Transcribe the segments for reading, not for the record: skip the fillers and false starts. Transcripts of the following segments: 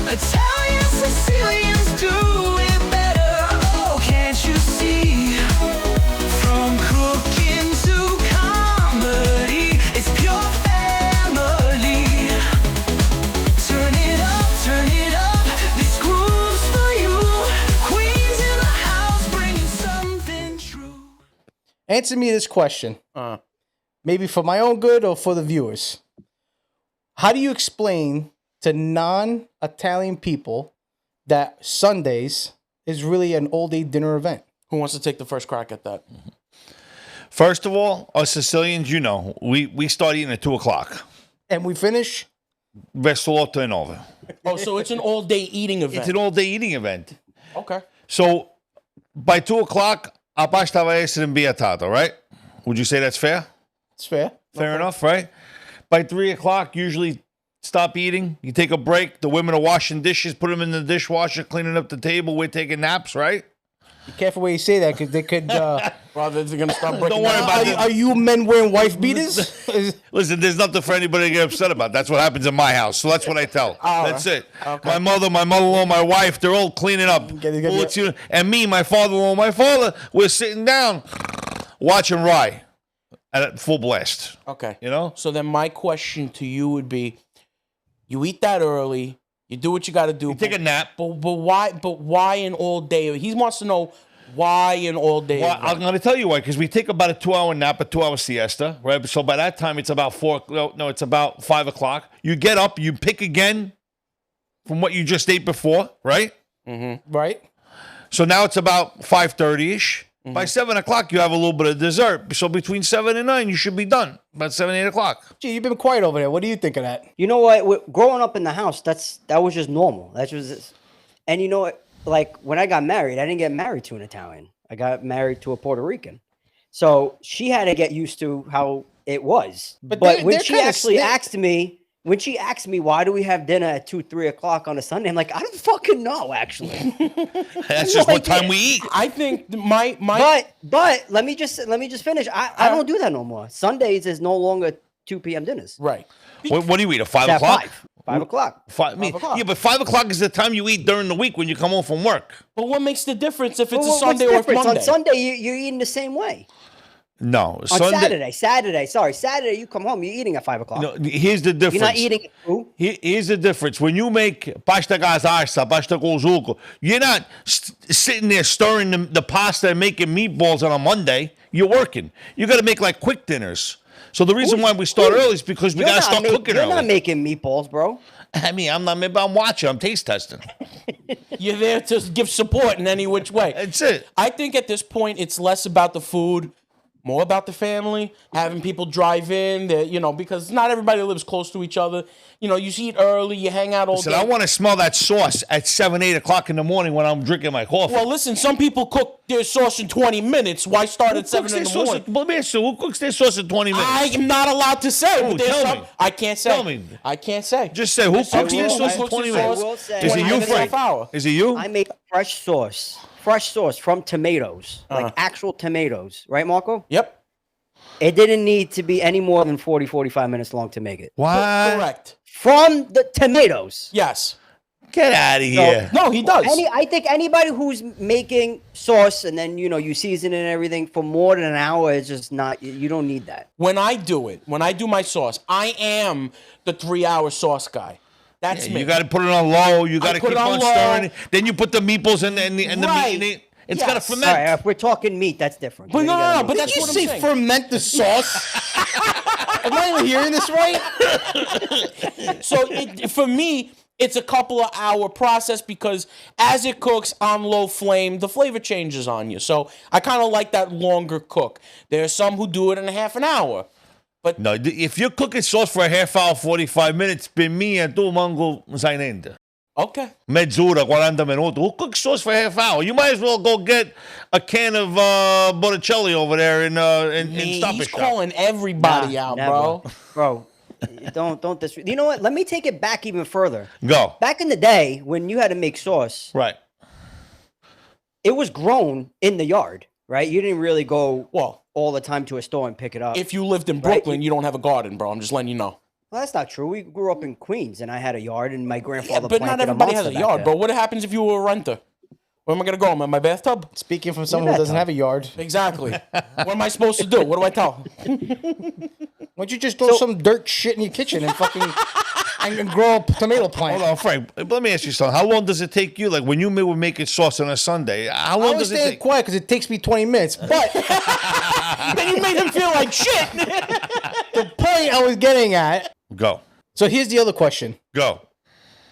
Italian Sicilians do it better. Oh, can't you see? From cooking to comedy, it's pure family. Turn it up, this groove's for you. Queens in the house, bringing something true. Answer me this question. Maybe for my own good or for the viewers. How do you explain to non-Italian people that Sundays is really an all-day dinner event? Who wants to take the first crack at that? First of all, us Sicilians, you know, we start eating at 2 o'clock. And we finish? Verso 8 e 9. Oh, so it's an all-day eating event. It's an all-day eating event. Okay. So by 2 o'clock, a pasta va essere imbiattata, right? Would you say that's fair? It's fair. Fair enough, right? By 3 o'clock, usually stop eating. You take a break. The women are washing dishes, put them in the dishwasher, cleaning up the table. We're taking naps, right? Be careful where you say that because they could... Rather, they're going to start breaking Don't worry down. about it. Are you men wearing wife beaters? Listen, there's nothing for anybody to get upset about. That's what happens in my house. So that's what I tell. That's it. Okay. My mother-in-law, my wife, they're all cleaning up. And me, my father-in-law, my father, we're sitting down watching Rye at full blast. Okay. You know? So then my question to you would be, you eat that early, you do what you got to do. You take a nap. But why an all day? He wants to know why an all day. Well, I'm going to tell you why, because we take about a 2-hour nap, a 2-hour siesta, right? So by that time, it's about it's about 5 o'clock. You get up, you pick again from what you just ate before, right? Mm-hmm. Right? So now it's about 5:30-ish. Mm-hmm. By 7 o'clock, you have a little bit of dessert. So between 7 and 9, you should be done. About 7, 8 o'clock. Gee, you've been quiet over there. What do you think of that? You know what? Growing up in the house, that was just normal. That was, and you know what? Like when I got married, I didn't get married to an Italian. I got married to a Puerto Rican. So she had to get used to how it was. But when she actually asked me, why do we have dinner at 2, 3 o'clock on a Sunday? I'm like, I don't fucking know, actually. That's just what time we eat. I think my But let me just finish. I don't do that no more. Sundays is no longer 2 p.m. dinners. right. What do you eat, at 5 It's at o'clock? 5 o'clock. 5 o'clock. Yeah, but 5 o'clock is the time you eat during the week when you come home from work. But what makes the difference if it's Well, a Sunday what's or a difference? Monday? On Sunday, you're eating the same way. No. On Saturday, you come home, you're eating at 5 o'clock. No, here's the difference. You're not eating food. Here's the difference. When you make pasta gasarsa, pasta col sugo, you're not sitting there stirring the pasta and making meatballs on a Monday. You're working. You got to make like quick dinners. So the reason why we start early is because we got to start cooking early. You're not making meatballs, bro. I mean, I'm watching. I'm taste testing. You're there to give support in any which way. That's it. I think at this point it's less about the food, more about the family, having people drive in, because not everybody lives close to each other. You eat early, you hang out all Listen, day. I want to smell that sauce at 7, 8 o'clock in the morning when I'm drinking my coffee. Well, listen, some people cook their sauce in 20 minutes. Why start at 7 in the morning? Who cooks their sauce in 20 minutes? I am not allowed to say. Who? But there's Tell some, me. I can't say. Tell me. I can't say. Just say, who cooks their sauce in 20 minutes? I will say- Is it 20 you, minutes, Frank? half hour. Is it you? I make fresh sauce from tomatoes, like actual tomatoes. Right, Marco? Yep. It didn't need to be any more than 40, 45 minutes long to make it. What? Correct. From the tomatoes. Yes. Get out of here. No, he does. I think anybody who's making sauce and then, you season it and everything for more than an hour is just not, you don't need that. When I do my sauce, I am the 3-hour sauce guy. That's me. You got to put it on low. You got to put keep it on on low. stirring it. Then you put the meatballs and the meat in Right. it. It's got to Yes. ferment. All right, if we're talking meat, that's different. But Then you gotta no, make but it. that's Did you what I'm say saying. ferment the sauce? Am I even hearing this right? So for me, it's a couple of hour process because as it cooks on low flame, the flavor changes on you. So I kind of like that longer cook. There are some who do it in a half an hour. No, if you're cooking sauce for a half hour, 45 minutes, per me e tu manco sai niente. Okay. Mezz'ora, 40 minuti. Who cooks sauce for a half hour? You might as well go get a can of Botticelli over there in Stop He's Shop. calling everybody out, Never. bro. Bro, don't this. You know what? Let me take it back even further. Go. Back in the day when you had to make sauce, Right. it was grown in the yard, right? You didn't really go Well, all the time to a store and pick it up. if you lived in Right. Brooklyn, you don't have a garden, bro. I'm just letting you know. Well, that's not true. We grew up in Queens, and I had a yard, and my grandfather. Yeah, but not planted everybody has monster a back yard, there. bro. What happens if you were a renter? Where am I gonna go? Am I in my bathtub? Speaking from someone who doesn't have a yard, Exactly. What am I supposed to do? What do I tell? why don't you just throw some dirt shit in your kitchen and fucking and grow a tomato plant? Hold on, Frank. Let me ask you something. How long does it take you? Like when you were making sauce on a Sunday, how I long was does it staying take? quiet because it takes me 20 minutes. But Then you made him feel like shit. the point I was getting at. Go. So here's the other question. Go.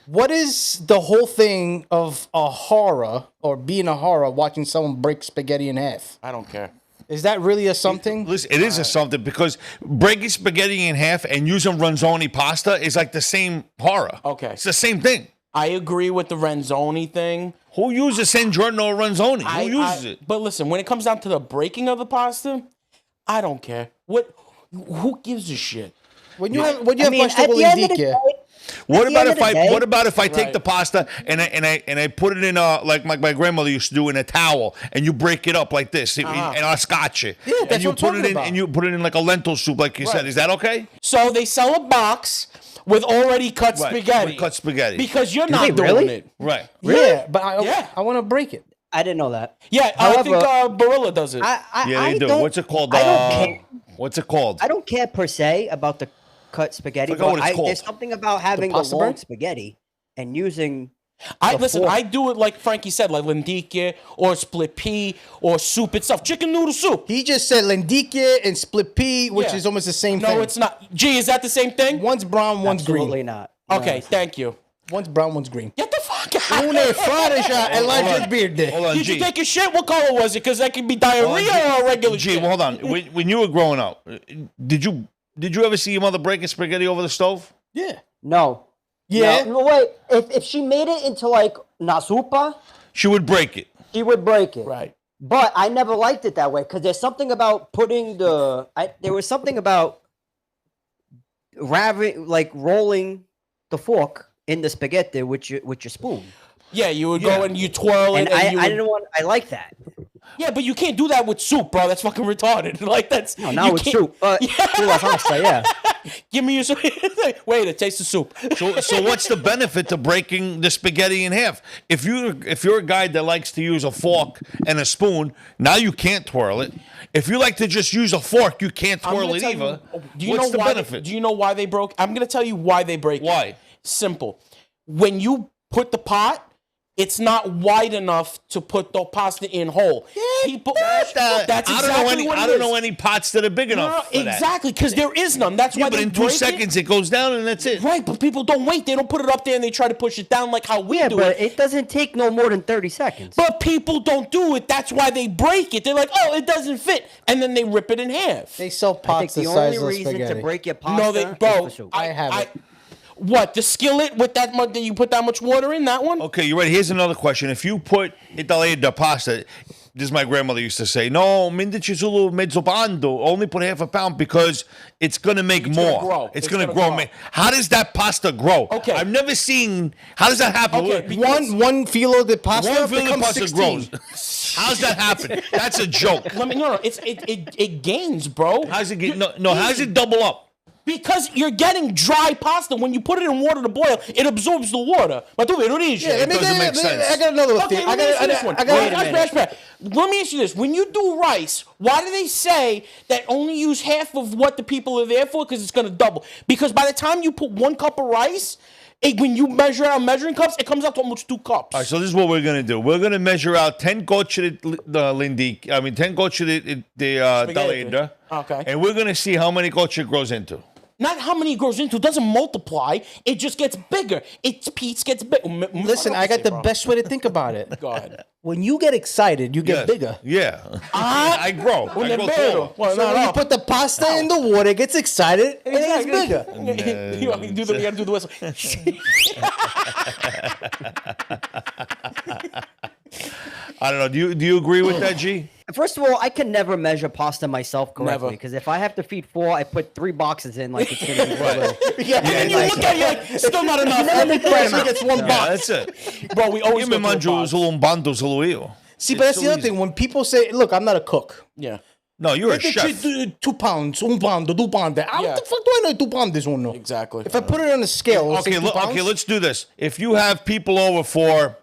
What is the whole thing of a horror or being a horror watching someone break spaghetti in half? I don't care. Is that really a something? Listen, it is a something because breaking spaghetti in half and using ranzoni pasta is like the same horror. Okay. It's the same thing. I agree with the Renzoni thing. Who uses San Giorno or ranzoni? Who uses it? But listen, when it comes down to the breaking of the pasta, I don't care. Who gives a shit? When you have I mean, pasta at con the end of the lenticchie, day, What At the about end if of the I? day- What about if I take Right. the pasta and I put it in like my grandmother used to do in a towel, and you break it up like this, and I scotch it, Yeah, that's and you what I'm put it talking in about. and you put it in like a lentil soup, like you said. Is that okay? So they sell a box with already cut Right, spaghetti. with cut spaghetti. Because you're they not doing really? it. Right. yeah, but Yeah. I want to break it. I didn't know that. Yeah, I think However, Barilla does it. I Yeah, they do. don't- What's it called? I don't care. What's it called? I don't care per se about the cut spaghetti, Forgot what but it's called. there's something about having the pasta long bread? spaghetti and using. Listen, fork. I do it like Frankie said, like lenticchie or split pea or soup itself. Chicken noodle soup. He just said lenticchie and split pea, which Yeah. is almost the same thing. No, it's not. Gee, is that the same thing? One's brown, one's Absolutely green. not. Okay, thank you. One's brown, one's green. Get the fuck out. Une farisha Elijah's beard Hold day. on, Did you G. take a shit? What color was it? Because that could be diarrhea or regular G, shit. well, hold on. When you were growing up, did you ever see your mother breaking spaghetti over the stove? Yeah. No. Yeah. No, wait. If she made it into like nasupa, She would break it. she would break it. Right. But I never liked it that way because there's something about putting there was something about rolling the fork in the spaghetti with your spoon. Yeah, you would go and you twirl And it. I And you would, didn't want. I like that. Yeah, but you can't do that with soup, bro. That's fucking retarded. Like that's. No, not you with can't- soup. Sulla pasta, yeah. Give me your soup. Wait, it tastes the soup. So what's the benefit to breaking the spaghetti in half? If you're a guy that likes to use a fork and a spoon, now you can't twirl it. If you like to just use a fork, you can't I'm twirl gonna it tell either. Do you What's know the why? benefit? Do you know why they broke? I'm gonna tell you why they break. Why? It. Simple. When you put the pot, it's not wide enough to put the pasta in whole. People, that's exactly what it I don't is. know any pots that are big enough. No, for that. exactly, because there is none. That's Yeah, why but they in 2 break seconds it goes down and that's it. It. Right, but people don't wait. They don't put it up there and they try to push it down like how we Yeah, do but it. it doesn't take no more than 30 seconds. But people don't do it. That's why they break it. They're like, oh, it doesn't fit, and then they rip it in half. They sell I think pots the the size only of reason to spaghetti. break your pasta No, they, is bro. for soup. I have it. What, the skillet with that much? That you put that much water in that one? Okay, you're right. Here's another question. If you put Italian pasta, this is my grandmother used to say, no, mindici solo mezzo pando, only put half a pound because it's going to make gonna more. grow. It's It's going to gonna grow. grow. How does that pasta grow? Okay. I've never seen, how does that happen? Okay, because- One filo de pasta One filling becomes pasta 16. grows. How's that happen? That's a joke. No. It gains, bro. How's it get? No. How's it double up? Because you're getting dry pasta. When you put it in water to boil, it absorbs the water. Ma tu vero dici? Yeah, doesn't make sense. I got another Okay, thing. let me ask you this one. I got Wait a minute. Let me ask you this. When you do rice, why do they say that only use half of what the people are there for? Because it's going to double. Because by the time you put 1 cup of rice, when you measure out measuring cups, it comes out to almost 2 cups. All right, so this is what we're gonna do. We're gonna measure out 10 gocce di 10 gocce di d'Alenda. Okay. And we're gonna see how many gocce grows into. Not how many it grows into. It doesn't multiply. It just gets bigger. Its piece gets bigger. Listen, I got the best way to think about it. Go ahead. When you get excited, you get bigger. Yeah. I grow. I grow taller. Well, So when you put the pasta in the water, it gets excited and it gets bigger. You gotta do the whistle. I don't know. Do you agree with that, G? First of all, I can never measure pasta myself Never. correctly because if I have to feed 4, I put 3 boxes in like it's gonna be little. And then you look at it, you're like, still not enough. Every person gets one Yeah, box. that's it. Bro, we always Io mi go to a mangio box. solo un bando solo io. See, but that's the other thing. When people say, look, I'm not a cook. Yeah. No, you're a chef. 2 pounds, 1 pound, 2 pound. How Yeah. the fuck do I know 2 pound is uno? Exactly. If I put it on a scale, it'll say Okay, 2 look, pounds. okay, let's do this. If you have people over for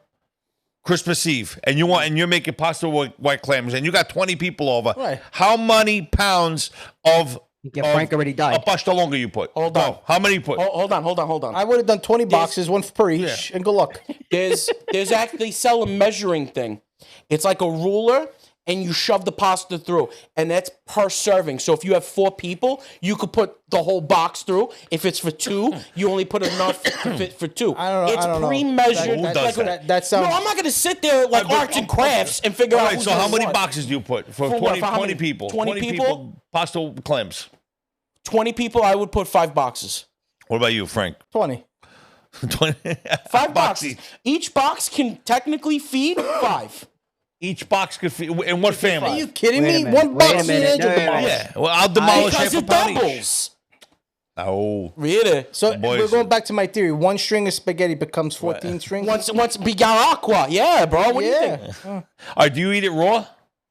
Christmas Eve and you're making pasta with white clams and you got 20 people over, Right. how many pounds of Frank already died. a pasta longa you put? Hold on. No, how many you put? Hold on. I would have done 20 boxes, one per each, and good luck. There's actually they sell a measuring thing. It's like a ruler, and you shove the pasta through, and that's per serving. So if you have 4 people, you could put the whole box through. If it's for 2, you only put enough to fit for 2. I don't know. It's I don't know. pre-measured. Who does That sounds. No, I'm not gonna sit there like arts and crafts and figure All out. right, who's so how doing many what. boxes do you put for For 20, what? For how 20 many? people? 20 people? Pasta clams. 20 people, I would put 5 boxes. What about you, Frank? 20. 20 5 boxes. Each box can technically feed 5. Each box could feed. In what Are family? you kidding Wait a me? minute, 1 wait a box in minute. Angelo No, no, no. demolished. Yeah, well, I'll demolish Because half a it pound each. doubles. Oh, Really? So Boys. we're going back to my theory. 1 string of spaghetti becomes 14 strings. Once Bigar Aqua. Yeah, bro. What do you think? all right. Do you eat it raw?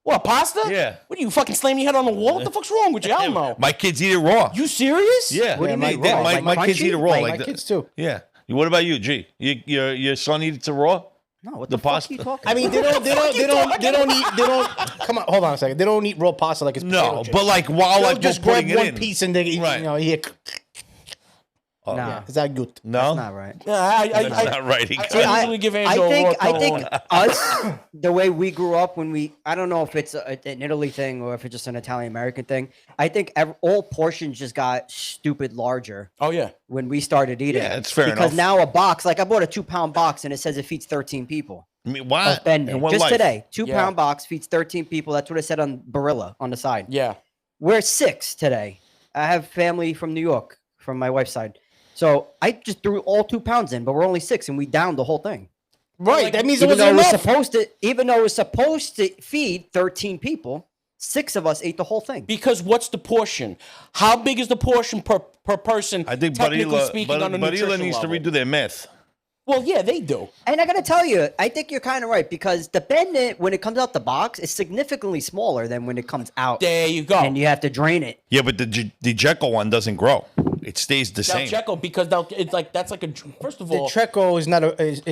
What, pasta? Yeah. What, do you fucking slam your head on the wall? What the fuck's wrong with you? Hell no. My kids eat it raw. You serious? Yeah. What do you my- mean they- raw? my Like kids crunchy? eat it raw. Like- Like My the- kids too. Yeah. What about you, G? Your son eats it raw? No, what The the, fuck pasta? are you talking I mean, they don't. Come on, hold on a second. They don't eat raw pasta like it's potato No, chips. but like while They'll like just we're grab putting it one in. piece and they, Right. you know, here. Nah, Is that good? No, not right. Yeah, I that's not right. I usually give Angelo I think raw us, the way we grew up I don't know if it's an Italy thing or if it's just an Italian American thing. I think all portions just got stupid larger Oh, yeah. when we started eating. Yeah, it's fair because enough. now a box, like I bought a 2-pound box and it says it feeds 13 people. I mean, why? Of bending. In what Just life? today, 2-pound Yeah. box feeds 13 people. That's what it said on Barilla on the side. Yeah. We're 6 today. I have family from New York, from my wife's side. So I just threw all 2 pounds in, but we're only 6 and we downed the whole thing. Right. Like, That means it Even though wasn't it was enough. supposed to feed 13 people, 6 of us ate the whole thing. Because what's the portion? How big is the portion per person? I think technically speaking, on a Barilla nutrition needs to level? redo their math. Well, yeah, they do. And I gotta tell you, I think you're kind of right because the bending when it comes out the box is significantly smaller than when it comes out, There you go. and you have to drain it. Yeah, but the Jekyll one doesn't grow. It stays the Now, same. Checo, because it's like that's like a first of The all. Treco is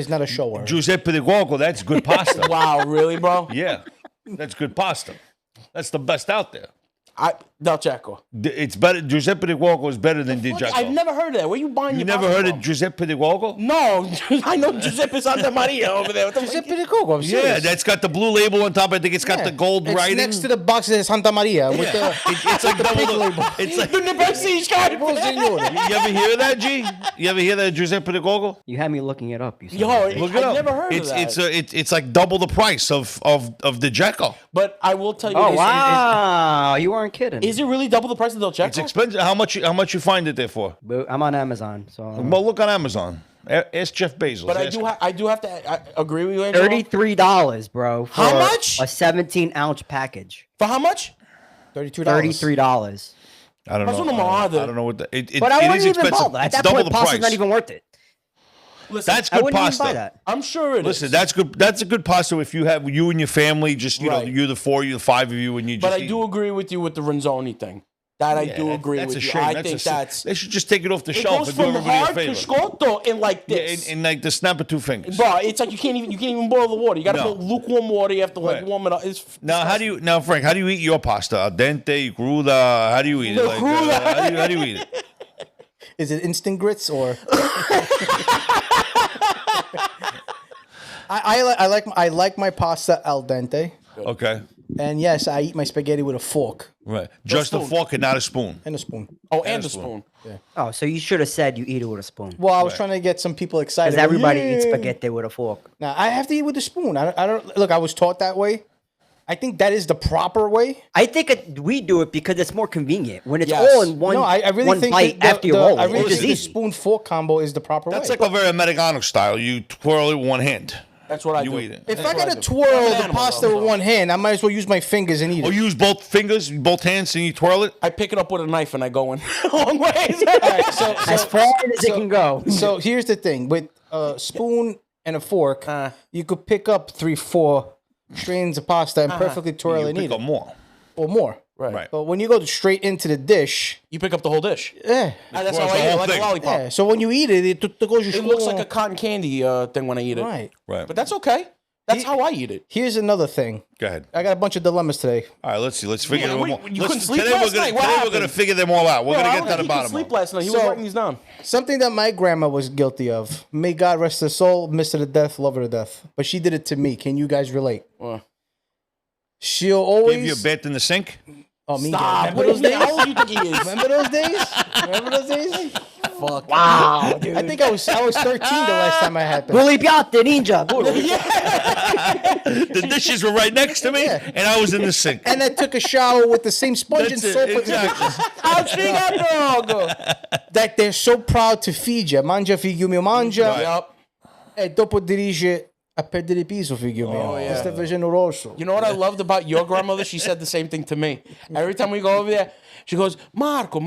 not a show word. Giuseppe de Guoco, that's good pasta. Wow, really, bro? Yeah, that's good pasta. That's the best out there. Del Checo. It's better. Giuseppe de Guoco is better than Di I've Jekyll. never heard of that. Where you buying You your never pasta heard from? of Giuseppe de Guoco? No, I know Giuseppe Santa Maria over there. What the Giuseppe fuck? de Coco. I'm Yeah, serious. that's got the blue label on top. I think it's got the gold it's writing. next to the box that says Santa Maria with Yeah. It's like double the. It's like. The Nebraska guy. the. Signore. You ever hear that, G? You ever hear that Giuseppe de Guoco? You had me looking it up. You said. Yo, Look it I've up. never heard it's, of that. It's like double the price of the Jekyll. But I will tell you Oh this. wow, you weren't kidding. Is it really double the price of Del Checo? It's expensive. How much you find it there for? But I'm on Amazon, so Well, look on Amazon. Ask Jeff Bezos. But Ask him. I do have to agree with you, Angelo. $33, bro. For How much? A 17-ounce package. For how much? $32. $33. I don't That's know. what I'm on. I don't know what the. It But I it wouldn't is even expensive. bother. At It's that double point, the pasta's price. not even worth it. Listen, That's I good wouldn't pasta. even buy that. I'm sure it is. Listen, that's good. That's a good pasta if you have you and your family. Just you Right. know, you're the 4, you're the 5 of you, and you just. But I eat. do agree with you with the Ronzoni thing. That I do agree that's with a you. shame. I That's think a, that's They should just take it off the it shelf goes and do from everybody a hard to favor. scotto in like Yeah, this. in like the snap of 2 fingers. Bro, it's like you can't even boil the water. You got to No. put lukewarm water. You have to like Right. warm it up. It's Now, Frank? How do you eat your pasta? Al dente, cruda? How do you eat it? Like, how do you eat it? Is it instant grits or? I like my pasta al dente, Okay, and yes, I eat my spaghetti with a fork right. Just a spoon. fork and not a spoon. and a spoon. oh, and a spoon. Oh, so you should have said you eat it with a spoon. Well, I was trying to get some people excited. Because everybody Yeah. eats spaghetti with a fork. Now I have to eat with a spoon. I don't look. I was taught that way. I think that is the proper way. I think we do it because it's more convenient. When it's Yes. all in one, No, I really one think bite that after you roll I it. really It's think the easy. spoon fork combo is the proper That's way. like a very Americano style. You twirl it with one hand. That's what I You do. eat it. If That's I what gotta do. twirl I'm an the animal, pasta though, with so one hand, I might as well use my fingers and eat Or it. use both fingers, both hands, and you twirl it. I pick it up with a knife and I go in long ways. As far as it can go. So here's the thing: with a spoon and a fork, you could pick up 3-4 strains of pasta and perfectly twirl You and eat pick it, up more. or more. Right. But when you go straight into the dish, You pick up the whole dish. yeah. That's course, how I the eat it, whole like a thing. lollipop. Yeah. So when you eat it, It looks like a cotton candy thing when I eat it. right. Right. But that's okay. That's how I eat it. Here's another thing. Go ahead. I got a bunch of dilemmas today. All right, let's see. Let's figure them all. you couldn't sleep Today last we're night? What today we're happened? gonna figure them all out. We're Bro, gonna I get don't to the think he could bottom. sleep of them. last night. He So- was writing these down. Something that my grandma was guilty of. May God rest her soul, miss her to death, love her to death. But she did it to me. Can you guys relate? She'll always Give you a bath in the sink. Oh, me. Stop. Remember those days? How old do you think he is? Remember those days? Remember those days? Fuck. Wow, dude. I think I was 13 the last time I had them. Bully piatte, ninja. The dishes were right next to me, Yeah. and I was in the sink. And I took a shower with the same sponge That's and it, soap. exactly. That they're so proud to feed you. Mangia figlio mio, mangia. Yup. E dopo dirige a perdere piso figlio mio. yeah. Stai facendo rosso. You know what I loved about your grandmother? She said the same thing to me. Every time we go over there, she goes, Marco,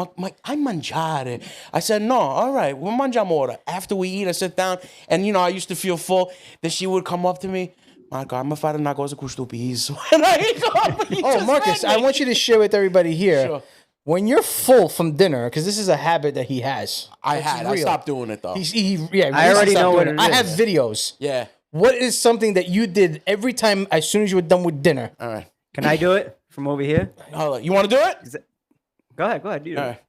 I mangiare. I said, no, all right, we'll mangiamo ora. After we eat, I sit down, and, you know, I used to feel full. Then she would come up to me, Marco, I'm going to fare una cosa con sto piso. And I go, Oh, Marcus, I want you to share with everybody here. Sure. When you're full from dinner, because this is a habit that he has. I It's had. I real. stopped doing it, though. Yeah, I already recently stopped know what doing it I have is. videos. Yeah. What is something that you did every time as soon as you were done with dinner? All right. Can I do it from over here? Hold on. You want to do it? Go ahead. You do All it.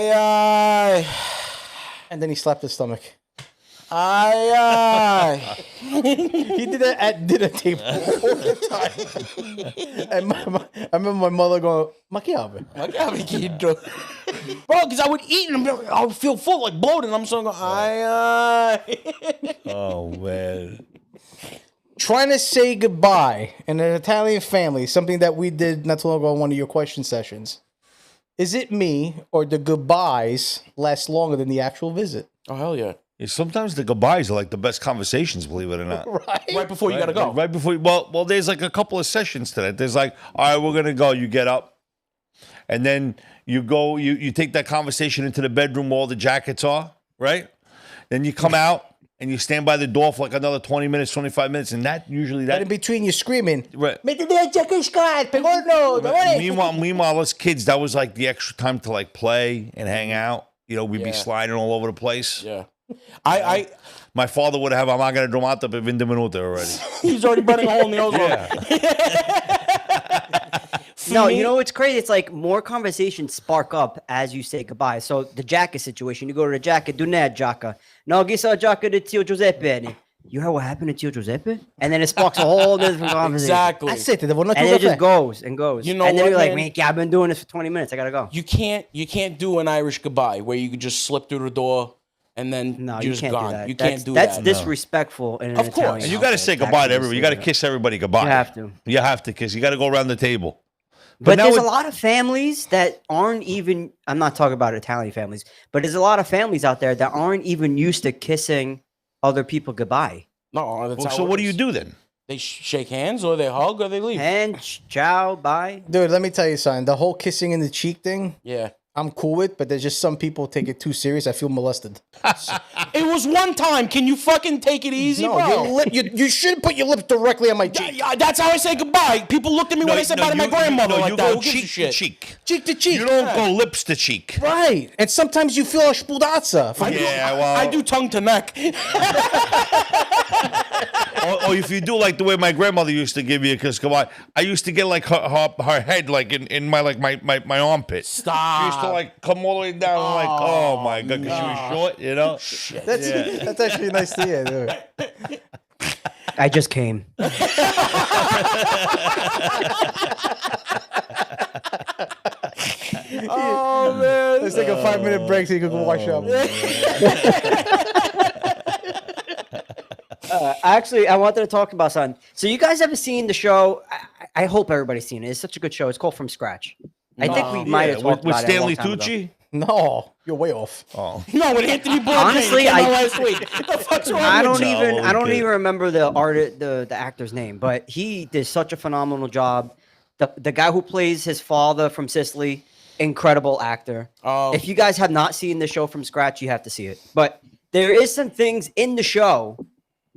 right. And then he slapped his stomach. He did that at dinner table all the time. And I remember my mother going, "Ma che ave?" Bro, because I would eat and I would feel full, like bloated. And I'm so going, Oh man. Trying to say goodbye in an Italian family, something that we did not too long ago on one of your question sessions. Is it me or the goodbyes last longer than the actual visit? Oh, hell yeah. Yeah, sometimes the goodbyes are like the best conversations, believe it or not. Right before you got to go. Right before. Well, there's like a couple of sessions to that. There's like, all right, we're gonna go. You get up, and then you go. You take that conversation into the bedroom where all the jackets are. Right. Then you come out and you stand by the door for like another 20 minutes, 25 minutes, and that usually And in between, you're screaming. Right. Meanwhile, us kids, that was like the extra time to like play and hang out. You know, we'd be Yeah. sliding all over the place. Yeah. My father would have Amagana Dromata per 20 minuti already. He's already burning a hole in the ozone. No, me- you know what's crazy? It's like more conversations spark up as you say goodbye. So the jacket situation, you go to the jacket, do not jacka. No, gisa jacka de Tio Giuseppe. You heard what happened to Tio Giuseppe? And then it sparks a whole different conversation. Exactly. That's it. Devo not And chiudere it just caffè. goes and goes. You know and then what, you're like, man? man, I've been doing this for 20 minutes. I gotta go. You can't do an Irish goodbye where you could just slip through the door and then No, you're you just can't gone. do that. You that's, can't do that's that. disrespectful in an Of course. Italian And you got to household. say It's goodbye to actually everybody. You got to that. kiss everybody goodbye. You have to. You have to because you got to go around the table. But now there's a with- lot of families that aren't even, I'm not talking about Italian families, but there's a lot of families out there that aren't even used to kissing other people goodbye. No, that's Well, how so it what do you is. do then? They shake hands or they hug or they leave. And ciao, bye. Dude, let me tell you something. The whole kissing in the cheek thing, Yeah. I'm cool with, but there's just some people take it too serious. I feel molested. It was one time. Can you fucking take it easy, No, bro? your lip, you shouldn't put your lips directly on my Yeah, cheek. yeah, that's how I say goodbye. People looked at me when I said bye to my grandmother like you that. go Who gives a cheek to shit? cheek. Cheek to cheek. You don't go lips to cheek. Right. And sometimes you feel a spudazza. Yeah, well, I do tongue to neck. Or if you do like the way my grandmother used to give you a kiss goodbye, I used to get like her head like in my like my armpit. Stop. She used to like come all the way down and like, oh my god, because she was short, you know. That's actually nice to hear, dude. I just came. Oh, man. Let's take a 5-minute break so you can go wash up. Actually, I wanted to talk about something. So you guys ever seen the show? I hope everybody's seen it. It's such a good show. It's called From Scratch. I think we might have talked with about it a long Stanley time ago. Tucci. No, you're way off. Oh, No, with Anthony Bourdain. Honestly, Came out I- last week. What the fuck's wrong I with don't you? even I don't okay. even remember the actor's name, but he did such a phenomenal job. The guy who plays his father from Sicily, incredible actor. Oh. If you guys have not seen the show From Scratch, you have to see it. But there is some things in the show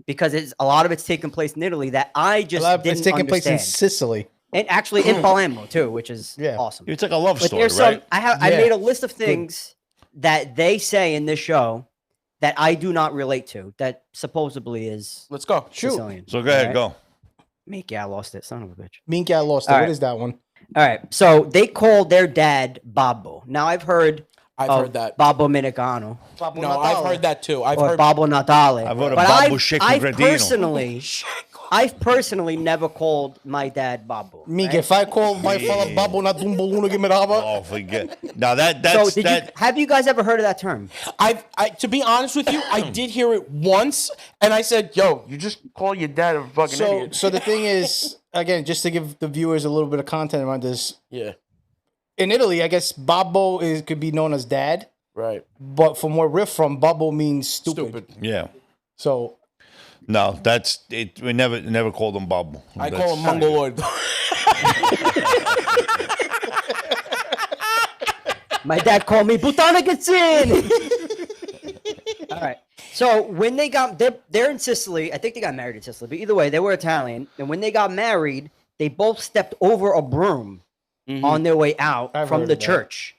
because a lot of it's taking place in Italy that I just didn't It's taking place in understand. Sicily. And actually in Palermo too, which is awesome. It's like a love But story, there's right? I made a list of things that they say in this show that I do not relate to. That supposedly is Let's go. Shoot. Sicilian. So go ahead, All go. Minky, I lost it. Son of a bitch. Minky, I lost it. All What right. is that one? All right. So they called their dad Babbo. Now I've heard that. Babbo Minicano No, I've heard that too. I've or heard Babbo Natale. I've heard of But Babbo I've personally never called my dad Babbo. Minky, if I call my father Babo na Dumboluna Gimiraba, Oh, forget. Now that's So have you guys ever heard of that term? to be honest with you, I did hear it once, and I said, "Yo, you just call your dad a fucking idiot." so the thing is, again, just to give the viewers a little bit of content around this, Yeah, in Italy, I guess Babbo could be known as dad, right. but from where we're from, Babbo means stupid. Yeah. So No, that's it. We never called him Bob. I call him Mongoloid. My dad called me Butana Gatsin. All right. So when they're in Sicily. I think they got married in Sicily, but either way, they were Italian. And when they got married, they both stepped over a broom on their way out I've from heard the of that. church.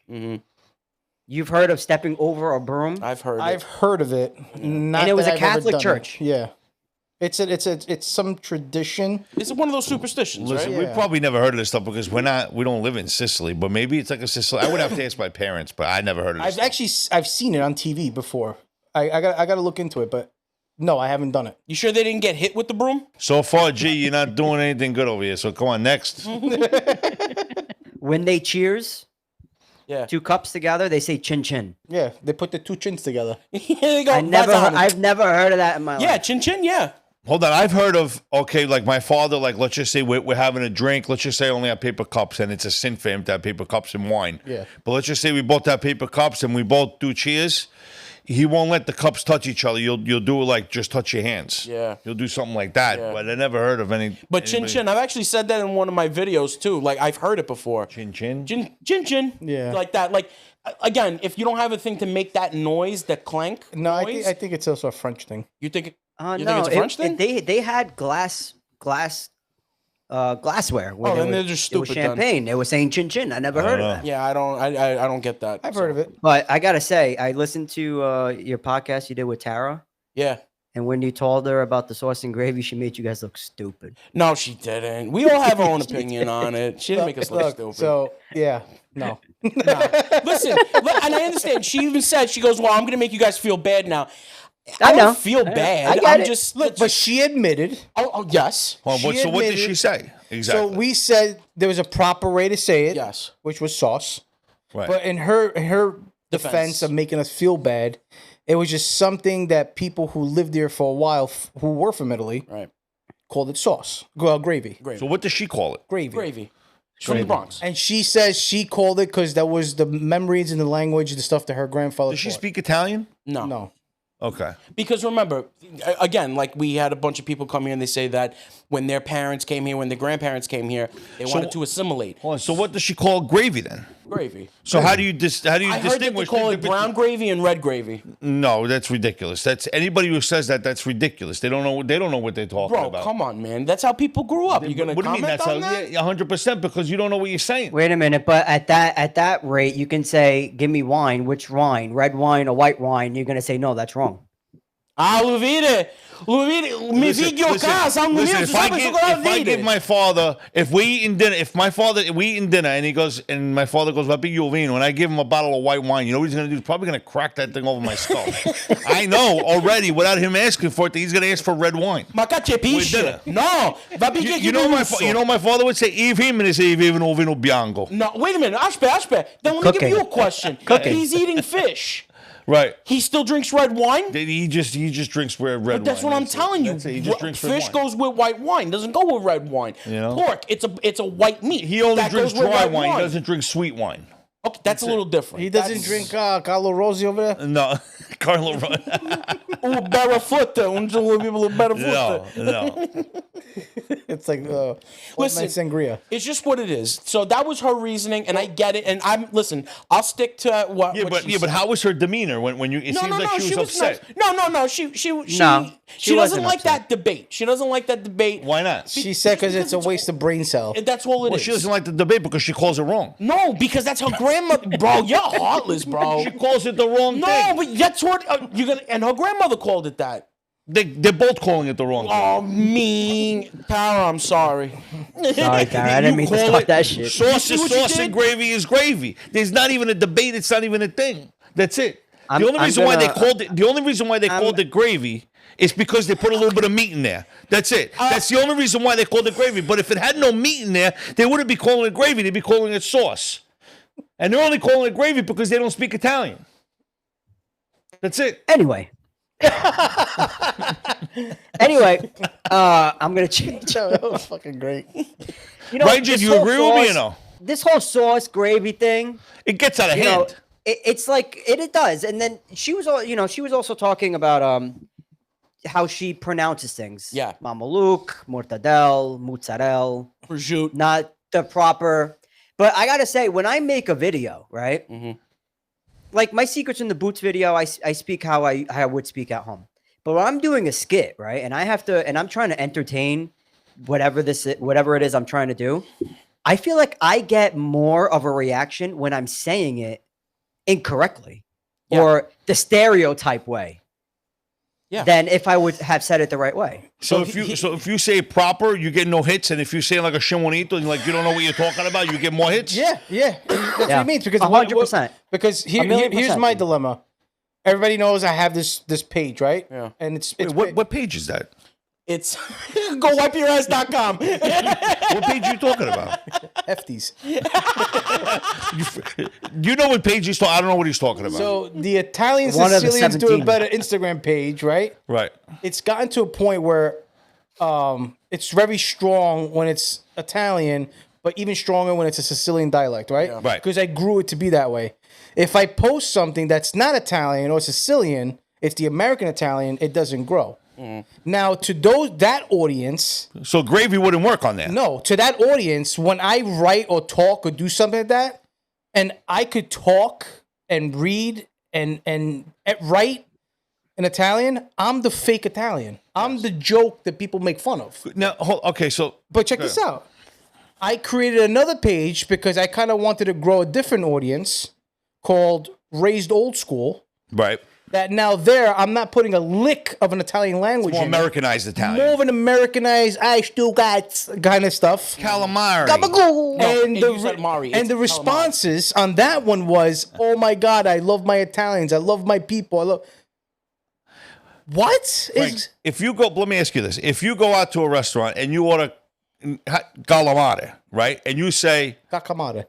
You've heard of stepping over a broom? I've heard. I've heard of it. Not And it was that a I've ever Catholic done it. church. Yeah, it's some tradition. It's one of those superstitions, Listen, right? we probably never heard of this stuff because we don't live in Sicily, but maybe it's like a Sicily. I would have to ask my parents, but I never heard of this. I've seen it on TV before. I got to look into it, but no, I haven't done it. You sure they didn't get hit with the broom? So far, G, you're not doing anything good over here. So come on, next. When they cheers, Yeah. 2 cups together, they say chin chin. Yeah, they put the two chins together. Yeah, they go, I've never heard of that in my life. Yeah, chin chin. Yeah. Hold on, I've heard of like my father, like let's just say we're having a drink. Let's just say I only have paper cups, and it's a sin for him to have paper cups and wine. Yeah. But let's just say we both have paper cups and we both do cheers. He won't let the cups touch each other. You'll do it like just touch your hands. Yeah. You'll do something like that. Yeah. But I never heard of any. But chin anybody- chin, I've actually said that in one of my videos too. Like I've heard it before. Chin chin. Chin chin. Yeah. Like that. Like again, if you don't have a thing to make that noise, that clank. No, noise, I think it's also a French thing. you think. You think No, it's a French thing? they had glassware. When then it they're was, just it was stupid then. champagne. They were saying chin chin. I never heard of know. that. Yeah, I don't get that. I've heard of it. But I gotta say, I listened to your podcast you did with Tara, Yeah. and when you told her about the sauce and gravy, she made you guys look stupid. No, she didn't. We all have our own opinion on it. She didn't make us look stupid. So yeah, no. Listen, and I understand. She even said, she goes, "Well, I'm going to make you guys feel bad now." I know. don't feel I know. bad. I get I'm it. just Look, but she admitted. oh yes, Hold on, She so what did admitted- she say exactly? So we said there was a proper way to say it. yes. Which was sauce. right. But in her defense of making us feel bad, it was just something that people who lived there for a while, who were from Italy, Right. called it sauce. Gravy. so what does she call it? Gravy. She's from the Bronx. And she says she called it because that was the memories and the language, the stuff that her grandfather Does she taught. speak Italian? No. Okay. Because remember, again, like we had a bunch of people come here and they say that when their parents came here, when their grandparents came here, they wanted to assimilate. Hold on, so what does she call gravy then? Gravy. So how do you I heard that they distinguish? call the it brown gravy and red gravy. No, that's ridiculous. That's anybody who says that. That's ridiculous. They don't know. They don't know what they're talking Bro, about. come on, man. That's how people grew up. You gonna What do you mean? comment That's on that? Yeah, 100% because you don't know what you're saying. Wait a minute, but at that rate, you can say, "Give me wine." Which wine? Red wine or white wine? You're gonna say, "No, that's wrong." Ah, lo vide, mi figlio casa, un listen, mio, if tu sai questo cosa I vide. give my father, if we eat dinner, and he goes, and my father goes, "Va piglio vino," and I give him a bottle of white wine, you know what he's gonna do? He's probably gonna crack that thing over my skull. I know already, without him asking for it, that he's gonna ask for red wine. Ma With dinner. capisci? No, va You know my father would say, "Eve him," and he say, "Vino vino bianco." No, wait a minute. Aspetta. Then let me give Cooking. you a question. Cooking. He's eating fish. Right. He still drinks red wine? He just drinks red wine. But that's what I'm telling you. That's it. He just drinks red Fish wine. goes with white wine. Doesn't go with red wine. You know? Pork, it's a white meat. He only That drinks goes with dry red wine. He doesn't drink sweet wine. Okay, that's a little different. He doesn't drink Carlo Rossi over there? No, Carlo. Un barafutta, un barafutta. No. It's like Listen, sangria. It's just what it is. So that was her reasoning, and I get it. And I'll stick to what. Yeah, what but she said. how was her demeanor when you? It seems like she was upset. Nice. No. She No, she doesn't wasn't like upset. that debate. She doesn't like that debate. Why not? She said because it's a waste of brain cell. That's all it Well, is. she doesn't like the debate because she calls it wrong. No, because that's her grandmother. Bro, you're heartless, bro. She calls it the wrong No, thing. but that's what you're gonna. And her grandmother called it that. They're both calling it the wrong thing. Oh, mean Tara, I'm sorry. Sorry, Tara, I didn't mean to call start it that shit. Sauce You is see what you sauce and did? gravy is gravy. There's not even a debate. It's not even a thing. That's it. I'm- The only I'm reason why they gonna- called it. The only reason why they called it gravy is because they put a little bit of meat in there. That's it. That's the only reason why they called it gravy. But if it had no meat in there, they wouldn't be calling it gravy. They'd be calling it sauce. And they're only calling it gravy because they don't speak Italian. That's it. Anyway. I'm gonna change. That was fucking great. You know, Right, Jid, this you whole agree with me or sauce- no? This whole sauce gravy thing, It gets out of you hand. know, it's like it does. And then she was also talking about how she pronounces things. Yeah. Mameluke, mortadelle, mozzarella, Prosciutto. not the proper. But I gotta say, when I make a video, right? Mm-hmm. Like my Secrets in the Boots video, I speak how I would speak at home. But when I'm doing a skit, right, and I'm trying to entertain whatever it is I'm trying to do, I feel like I get more of a reaction when I'm saying it incorrectly or the stereotype way than if I would have said it the right way. So if you say proper, you get no hits, and if you say like a shimonito, and like you don't know what you're talking about, you get more hits. Yeah. That's what it means because 100%. Because A million here's percent, my dude. dilemma. Everybody knows I have this page, right? Yeah. And it's Wait, what page is that? It's gowipeyourass.com. What page are you talking about? hefties. You know what page he's talking? I don't know what he's talking about. So the Italian One of the Sicilians do a 17. better Instagram page, right? right. It's gotten to a point where it's very strong when it's Italian, but even stronger when it's a Sicilian dialect, right? Yeah. Right. Because I grew it to be that way. If I post something that's not Italian or Sicilian, it's the American Italian, it doesn't grow. Now, to that audience, So gravy wouldn't work on that. no, to that audience, when I write or talk or do something like that, and I could talk and read and write in Italian, I'm the fake Italian. I'm the joke that people make fun of. Now, okay, so But check this out. I created another page because I kind of wanted to grow a different audience called Raised Old School. right, That now there, I'm not putting a lick of an Italian language more in it. Americanized Italian. More of an Americanized, I still got kind of stuff. calamari. And you said Mari. It's the responses on that one was, "Oh my God, I love my Italians. I love my people. I love." What Frank, is? if you go, let me ask you this: if you go out to a restaurant and you order calamari, right, and you say, Cacamare.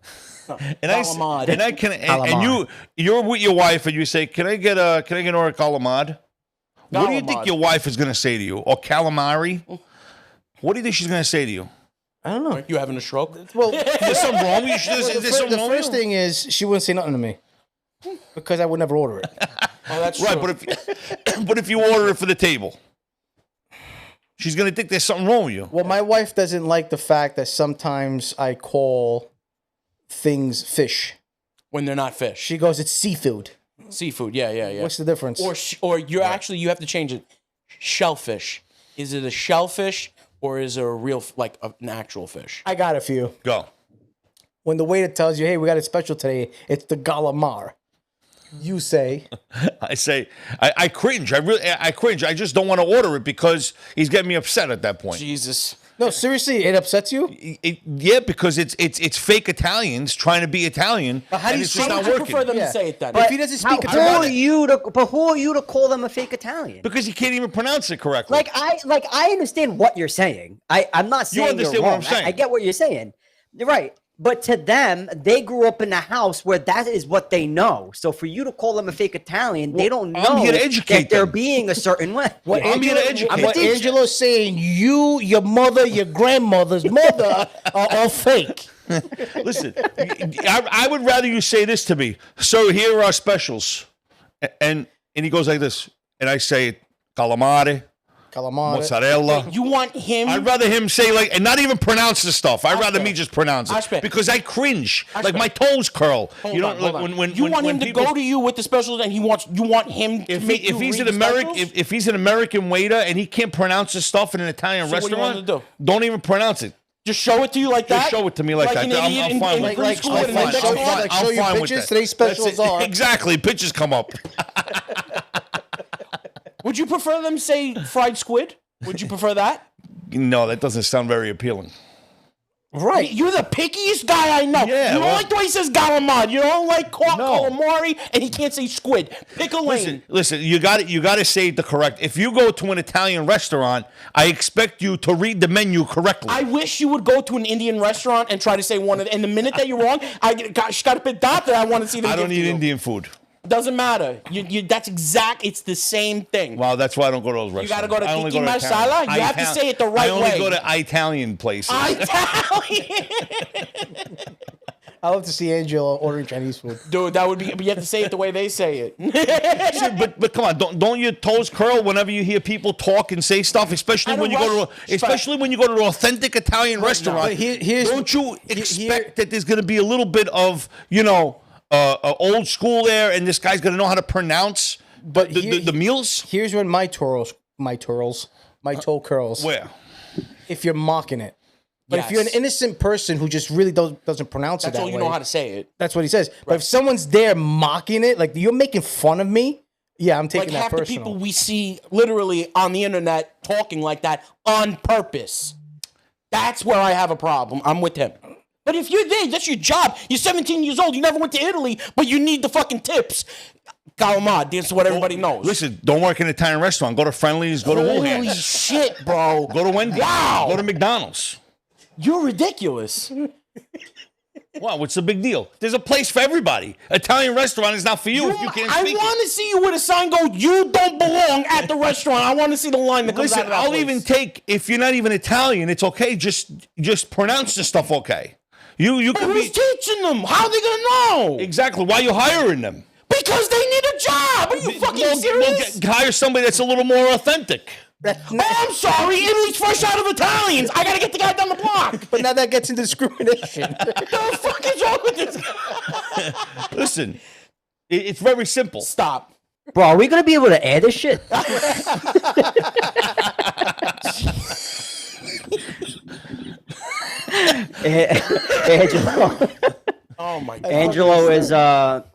and I, Calamari. and I can, and you're with your wife, and you say, "Can I get an order calamari?" What do you think Calamari. your wife is going to say to you, or calamari? What do you think she's going to say to you? I don't know. You having a stroke? Well, Is there something wrong with you? Is there something the wrong with first you? thing is she wouldn't say nothing to me because I would never order it. Oh, that's Right, true. but if you order it for the table, she's going to think there's something wrong with you. Well, my wife doesn't like the fact that sometimes I call things fish. When they're not fish. She goes, "It's seafood." Seafood, yeah. What's the difference? Or you're actually, you have to change it. Shellfish. Is it a shellfish or is it a real, like an actual fish? I got it for you. Go. When the waiter tells you, "Hey, we got it special today," it's the galamar. You say, I say, I cringe. I cringe. I just don't want to order it because he's getting me upset at that point. Jesus. "No, seriously, it upsets you." Yeah, because it's fake Italians trying to be Italian. But how do and you it's say just How not would you working. prefer them Yeah. to say it then? If he doesn't speak Italian, Who are you to call them a fake Italian? Because he can't even pronounce it correctly. I understand what you're saying. I'm not saying you're understand what I'm wrong. saying. I get what you're saying. You're right. But to them, they grew up in a house where that is what they know. So for you to call them a fake Italian, they don't I'm know here to educate that they're them. being a certain way. what I'm here to educate. what Angelo's saying, you, your mother, your grandmother's mother are all fake. Listen, I would rather you say this to me. So here are our specials. And he goes like this. And I say, calamari, calamari. mozzarella. You want him? I'd rather him say like, and not even pronounce the stuff. I'd rather me just pronounce it Ashbe. because I cringe. Like my toes curl. Hold You know, on, like hold on. when you want when him to people, go to you with the specials, and you want him to make if you he's read an the American, specials? if he's an American waiter and he can't pronounce the stuff in an Italian So what do you restaurant, want him to do? don't even pronounce it. Just show it to you like that. Just show it to me like that. An I'm idiot fine in with grade that. school I'm with an fine. index I'm card. fine. Like, show I'm you fine with pictures, that. today's specials That's it. are. Exactly. Pictures come up. Would you prefer them say fried squid? Would you prefer that? No, that doesn't sound very appealing. Right. You're the pickiest guy I know. Yeah, you don't well- like the way he says galamad. You don't like No. calamari, and he can't say squid. Pick a lane. Listen. You got to say it the correct. If you go to an Italian restaurant, I expect you to read the menu correctly. I wish you would go to an Indian restaurant and try to say one of the, and the minute that you're wrong, I got a bit that I want to see them. I don't give to eat you. Indian food. Doesn't matter. That's exact. It's the same thing. Well, that's why I don't go to those restaurants. You gotta go to I only Tiki go to Marsala? Italian. You have to say it the right I only way. go to Italian places. Italian. I love to see Angelo ordering Chinese food. Dude, that would be. But you have to say it the way they say it. See, but come on, don't your toes curl whenever you hear people talk and say stuff, especially I when you don't go rush- to an authentic Italian restaurant. but here's- don't you expect that there's going to be a little bit of old school there, and this guy's going to know how to pronounce the meals? Here's when my toe curls. Where? If you're mocking it. But if you're an Yes. innocent person who just really doesn't pronounce That's it that all you way, know how to say it. that's what he says. But if someone's there mocking it, like you're making fun of me, yeah, I'm Like taking that half the personal. people we see literally on the internet talking like that on purpose. That's where I have a problem. I'm with him. But if you're there, that's your job. You're 17 years old. You never went to Italy, but you need the fucking tips. Calamad, that's what everybody knows. Listen, don't work in an Italian restaurant. Go to Friendly's. Go to Holy Wuhan's. shit, bro. Go to Wendy's. Wow. Go to McDonald's. You're ridiculous. Wow, what's the big deal? There's a place for everybody. Italian restaurant is not for you if you can't I speak it. want to see you with a sign go, you don't belong at the restaurant. I want to see the line that comes out Listen, of that I'll place. even take, if you're not even Italian, it's okay. Just pronounce the stuff okay. You But could who's be teaching them? How are they going to know? exactly why you hiring them. Because they need a job. Are you fucking serious? Hire somebody that's a little more authentic. Oh, I'm sorry. Italy's fresh out of Italians. I got to get the guy down the block. But now that gets into discrimination. The fuck is wrong with this guy? Listen, it's very simple. Stop. Bro, are we gonna be able to air this shit? Angelo, Oh, my God. Angelo is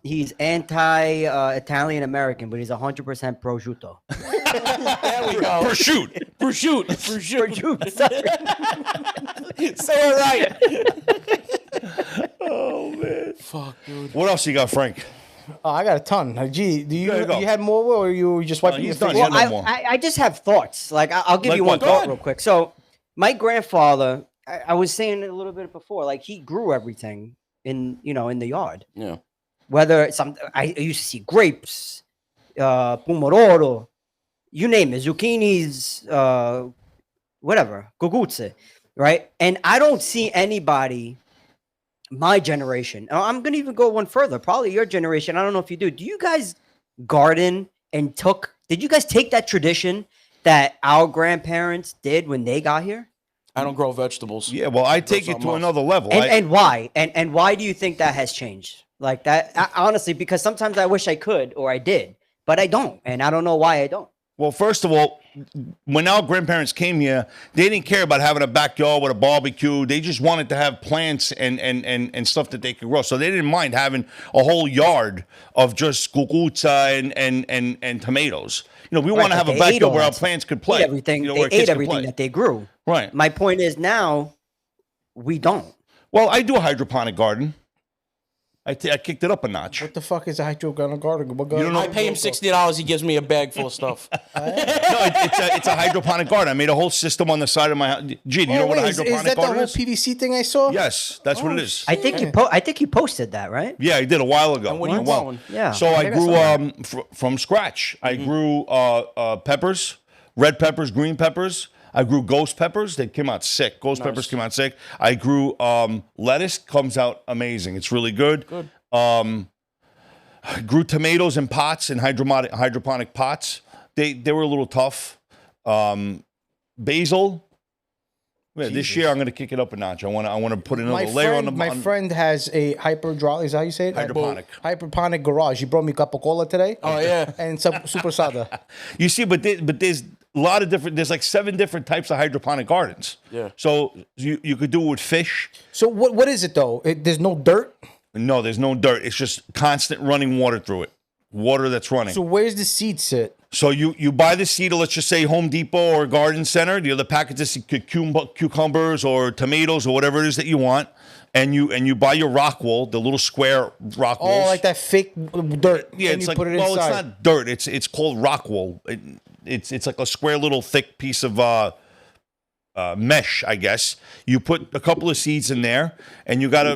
he's anti-Italian American, but he's 100% prosciutto. There we go. Prosciutto. Prosciutto. Say it right. Oh man. Fuck, dude. What else you got, Frank? Oh, I got a ton. Gee, do you There you go. you had more, or you just wiping your he's done. face? He Well, had no more. I just have thoughts. Like I'll give Like you one what? Go thought ahead. real quick. So my grandfather, I was saying it a little bit before, like he grew everything in the yard. Yeah. Whether I used to see grapes, pomodoro, you name it, zucchinis, whatever, gugutze, right? And I don't see anybody, my generation. I'm gonna even go one further, probably your generation. I don't know if you do. Do you guys garden and did you guys take that tradition that our grandparents did when they got here? I don't grow vegetables. Yeah, well, I take it something to else. another level. And why? And why do you think that has changed? Like that, honestly, because sometimes I wish I could or I did, but I don't, and I don't know why I don't. Well, first of all, when our grandparents came here, they didn't care about having a backyard with a barbecue. They just wanted to have plants and stuff that they could grow. So they didn't mind having a whole yard of just cucuzza and tomatoes. You know, we want to have but a they ate backyard all where our that plants could They play. ate everything. You know, They where kids ate could everything play. that they grew. Right. My point is now we don't. Well, I do a hydroponic garden. I kicked it up a notch. What the fuck is a hydroponic garden? What You don't know- I pay him $60. He gives me a bag full of stuff. No, it's a hydroponic garden. I made a whole system on the side of my house. Gee, do you know what a is hydroponic that the garden whole is? PVC thing I saw? Yes, that's what it is. I think you posted that, right? Yeah, I did a while ago. And what are you A while. growing? Yeah. So I think I grew saw from scratch. I grew peppers, red peppers, green peppers. I grew ghost peppers. They came out sick. Ghost peppers came out sick. I grew lettuce. Comes out amazing. It's really good. Good. I grew tomatoes in pots, in hydroponic pots. They were a little tough. basil. Yeah, this Jesus. year I'm going to kick it up a notch. I want to put another My layer friend, on the my friend has a hydraulic. Is that how you say it? Hydroponic. Hydroponic garage. He brought me Coca-Cola today. Oh yeah. And some super sada. You see, but there's a lot of different. There's like 7 different types of hydroponic gardens. Yeah. So you could do it with fish. So what is it though? There's no dirt. No, there's no dirt. It's just constant running water through it. Water that's running. So where's the seed sit? So you buy the seed, let's just say Home Depot or Garden Center. The other packages, cucumbers or tomatoes or whatever it is that you want, and you buy your rock wool, the little square rock Oh, wools. like that fake dirt. Yeah, and it's you like put it well, inside. it's not dirt. It's called rock wool. It's like a square little thick piece of mesh, I guess. You put a couple of seeds in there, and you gotta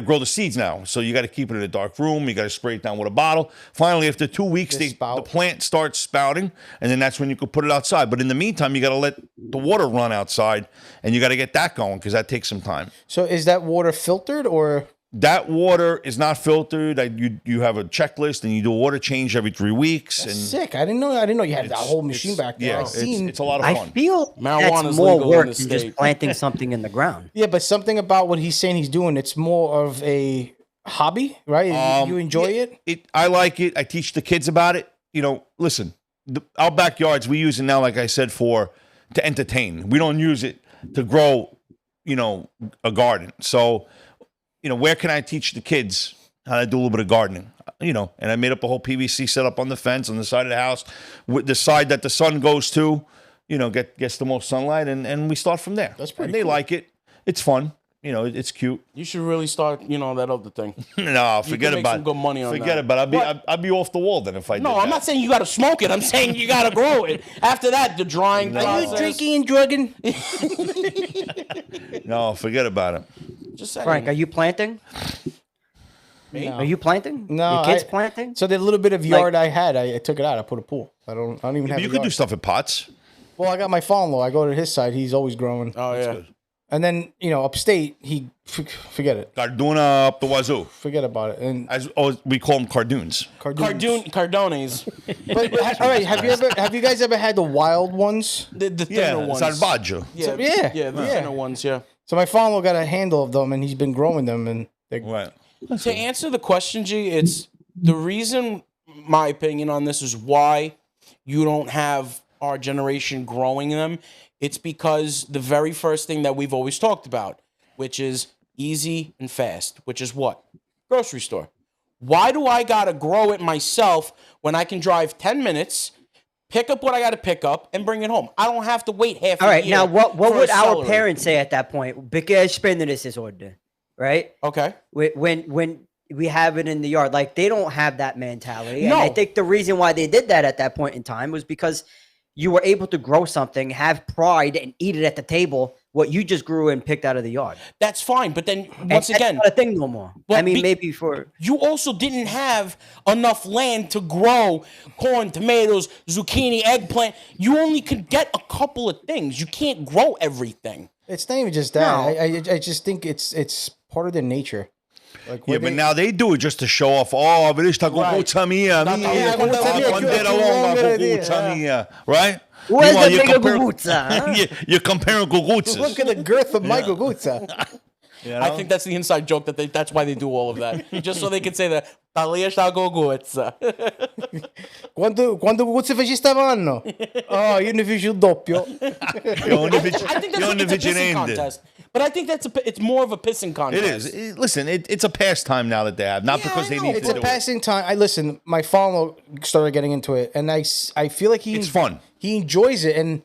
grow the seeds now. So you gotta keep it in a dark room. You gotta spray it down with a bottle. Finally, after 2 weeks, They the spout. plant starts spouting, and then that's when you could put it outside. But in the meantime, you gotta let the water run outside, and you gotta get that going because that takes some time. So is that water filtered or? That water is not filtered. You have a checklist, and you do a water change every 3 weeks. And Sick. I didn't know you had that whole machine back there. yeah, I seen. it's a lot of I fun. feel Marijuana's that's more legal in work this than state. just planting something in the ground. Yeah, but something about what he's saying he's doing, it's more of a hobby, right? You enjoy it? I like it. I teach the kids about it. Listen, our backyards, we use it now, like I said, to entertain. We don't use it to grow, a garden. So, where can I teach the kids how to do a little bit of gardening? And I made up a whole PVC setup on the fence on the side of the house, with the side that the sun goes to, gets the most sunlight, and we start from there. That's pretty And they cool. like it. It's fun. It's cute. You should really start, that other thing. No, You forget can make about some good money on Forget that. about it. I'd be off the wall then if I did No, that. I'm not saying you got to smoke it. I'm saying you got to grow it. After that, the drying Are process. you drinking and drugging? No, forget about it. Just saying. Frank, are you planting? Me? Are you planting? No, Your kids I- planting? So the little bit of yard I had, I took it out. I put a pool. I don't even have. You a could do yard. stuff in pots. Well, I got my father-in-law. I go to his side. He's always growing. Oh, yeah. good. And then upstate, he forget it. Carduna up the wazoo. Forget about it. And As we call them cardoons. Cardones. But all right, have you guys ever had the wild ones? The Yeah, thinner ones. salvaggio. Yeah, Yeah. Yeah, the Yeah. thinner ones, yeah. So my father-in-law got a handle of them, and he's been growing them, and they're Right. To answer the question, G, it's the reason, my opinion on this is why you don't have our generation growing them. It's because the very first thing that we've always talked about, which is easy and fast, which is what? Grocery store. Why do I gotta grow it myself when I can drive 10 minutes, pick up what I gotta pick up, and bring it home? I don't have to wait half All a right, year. now what for a would our celery. parents say at that point? Because spending this is order, right? Okay. When we have it in the yard, like they don't have that mentality. No. And I think the reason why they did that at that point in time was because you were able to grow something, have pride, and eat it at the table. What you just grew and picked out of the yard. That's fine, but then And once that's again, not a thing no more. Well, I mean, be- maybe for you also didn't have enough land to grow corn, tomatoes, zucchini, eggplant. You only could get a couple of things. You can't grow everything. it's not even just that. No. I just think it's part of their nature. Like Yeah, where but they- now they do it just to show off. Oh, but esta Right. cucucha mia, Not mia, the- bandera longa, cucucha mia, right? where's Meanwhile, the you're bigger comparing- gugutza, huh? You're comparing cucuchas. look at the girth of my gugutza. I think that's the inside joke that's why they do all of that. Just so they can say that. "Talia sta goguzza." Quando guguzze feci stavano? Oh, io ne feci il doppio. I think that's it's a pissing contest. But I think it's more of a pissing It contest. is. Listen, it's a pastime now that they have, not Yeah, because I they know. need It's to a do passing time. I listen. My father started getting into it, and I feel like It's fun. He enjoys it. And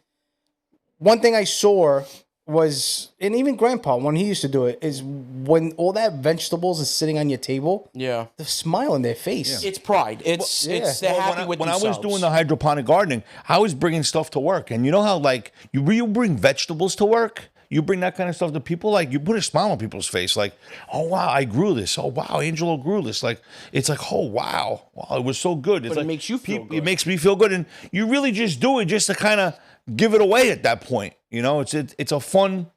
one thing I saw was, and even Grandpa when he used to do it, is when all that vegetables is sitting on your table, Yeah. the smile on their face. It's pride. It's Well, yeah. they're Well, happy with when I themselves. was doing the hydroponic gardening, I was bringing stuff to work, and you know how like you bring vegetables to work, you bring that kind of stuff to people, like you put a smile on people's face, like, oh wow, I grew this. Oh wow, Angelo grew this. Like it's like, oh wow, it was so good. It's But it like makes you feel good. It makes me feel good, and you really just do it just to kind of give it away at that point. It's a fun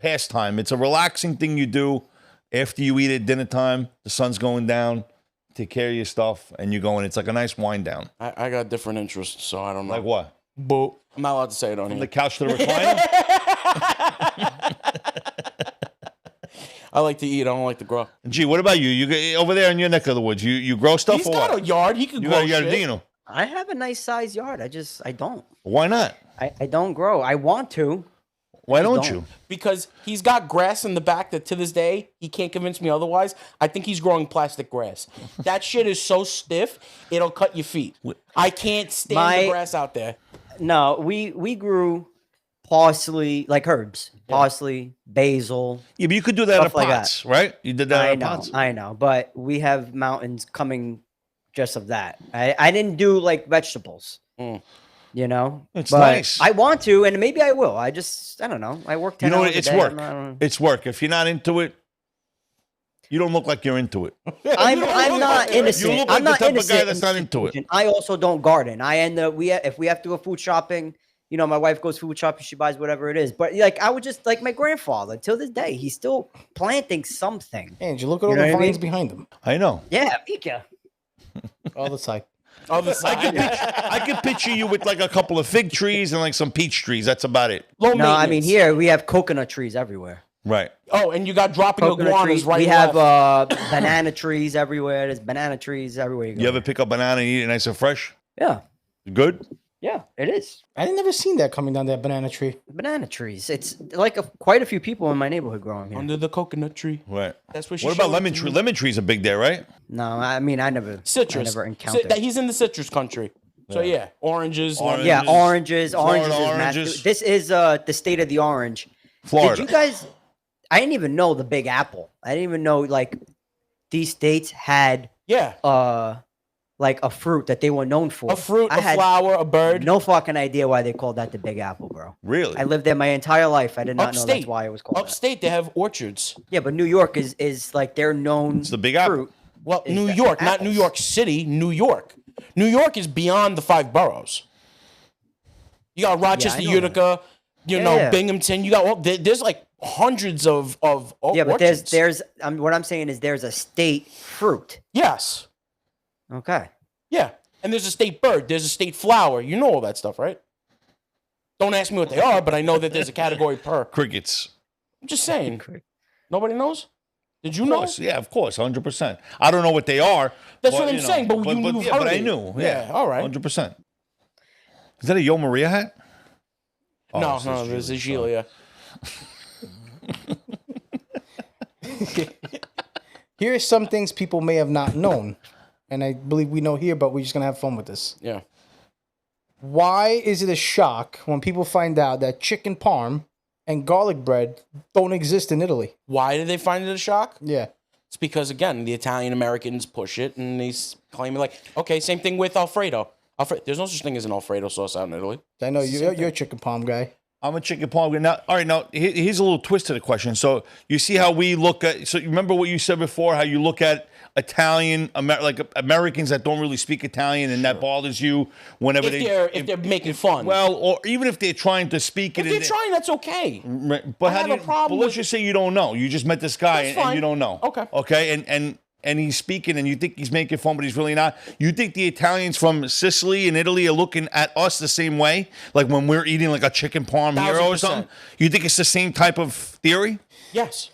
pastime. It's a relaxing thing you do after you eat at dinner time. The sun's going down. Take care of your stuff, and you're going. It's like a nice wind down. I got different interests, so I don't know. Like what? But I'm not allowed to say it on From here. the couch to the recliner? I like to eat. I don't like to grow. Gee, what about you? Over there in your neck of the woods, you grow stuff He's or got what? a yard. He could You grow got a shit. giardino. I have a nice sized yard. I don't. Why not? I don't grow. I want to. Why don't don't. you? Because he's got grass in the back that to this day he can't convince me otherwise. I think he's growing plastic grass. That shit is so stiff it'll cut your feet. I can't stand the grass out there. No, we grew parsley, like herbs, parsley, basil. Yeah, but you could do that in Stuff like pots, right? You did that I in know, pots. I know, but we have mountains coming just of that. I didn't do like vegetables. You know, It's but nice. I want to, and maybe I will. I don't know. I work 10 You know hours what? a It's day. work. I don't know. It's work. If you're not into it, you don't look like you're into it. I'm not innocent. You look I'm like the not type of innocent guy that's in not the into it. situation. I also don't garden. I end up if we have to go food shopping, you know, my wife goes food shopping, she buys whatever it is. But like I would just like my grandfather till this day, he's still planting something. Angel, look at all You know the what I vines mean? behind them I know. Yeah, Mika. all the time. Other I side. could picture you with like a couple of fig trees and like some peach trees. That's about it. Low No, I mean maintenance. here we have coconut trees everywhere. Right. Oh, and you got dropping Coconut iguanas trees. right We and have left. banana trees everywhere. There's banana trees everywhere you go. You ever pick up banana and eat it nice and fresh? Yeah. Good? Yeah, it is. I didn't never seen that coming down that banana tree. Banana trees. It's like quite a few people in my neighborhood growing here. Under the coconut tree. Right. That's what she What about showed lemon to tree? me. Lemon trees are big there, right? No, I mean I never Citrus. I never encountered. He's in the citrus country. So yeah, oranges. Orange. Yeah, oranges. Florida Oranges is oranges. massive. This is the state of the orange. Florida. Did you guys? I didn't even know the Big Apple. I didn't even know like these states had Yeah. like a fruit that they were known for. A fruit, I a had flower, a bird. no fucking idea why they called that the Big Apple, bro. Really? I lived there my entire life. I did not know Upstate. that's why it was called that. Upstate, they have orchards. Yeah, but New York is like they're known. It's the Big Apple. fruit. Well, Is New the York, not New apples. York City, New York. New York is beyond the 5 boroughs. You got Rochester, know Utica, you know, Yeah. Binghamton. You got there's like hundreds of Yeah, but orchards. there's what I'm saying is there's a state fruit. Yes, Okay. yeah, and there's a state bird, there's a state flower. You know all that stuff, right? Don't ask me what they are, but I know that there's a category per. Crickets. I'm just saying. Nobody knows. Did you Of know? course. Yeah, of course. 100%. I don't know what they are. That's what I'm saying, but you've yeah, heard but I it. knew. Yeah, all right. 100%. Is that a Yo Maria hat? Oh, No, it says no, there's a Julie, Gilia. Here are some things people may have not known, and I believe we know here, but we're just gonna have fun with this. Yeah. Why is it a shock when people find out that chicken parm and garlic bread don't exist in Italy? Why did they find it a shock? Yeah. It's because again, the Italian Americans push it, and they claim it like, okay, same thing with Alfredo. There's no such thing as an Alfredo sauce out in Italy. I know you're a chicken parm guy. I'm a chicken parm. Now, all right. Now, here's a little twist to the question. So you see how we look at. So you remember what you said before? How you look at Italian, like Americans that don't really speak Italian, and that bothers you whenever If they're making fun. Well, or even if they're trying to speak if it. they're trying, that's okay. Right, but I how have do a you? problem But let's with- just say you don't know. You just met this guy That's and fine. you don't know. Okay. Okay. And he's speaking, and you think he's making fun, but he's really not. You think the Italians from Sicily and Italy are looking at us the same way, like when we're eating like a chicken parm hero or 1000%. something? You think it's the same type of theory? Yes.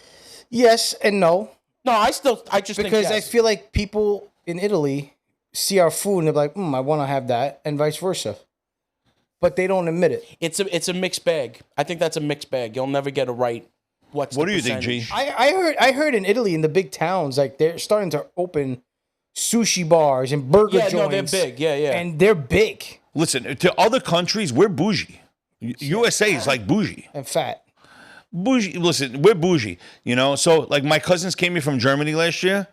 Yes and no, No, I just think because I yes. feel like people in Italy see our food and they're like, I want to have that, and vice versa. But they don't admit it. it's a mixed bag. I think that's a mixed bag. You'll never get it right. What do you think, G? I heard in Italy, in the big towns, like they're starting to open sushi bars and burger Yeah, joints. no, they're big. Yeah, yeah. And they're big Listen, to other countries, we're bougie. USA is like bougie. and fat. Bougie. Listen, we're bougie. You know, so like my cousins came here from Germany last year,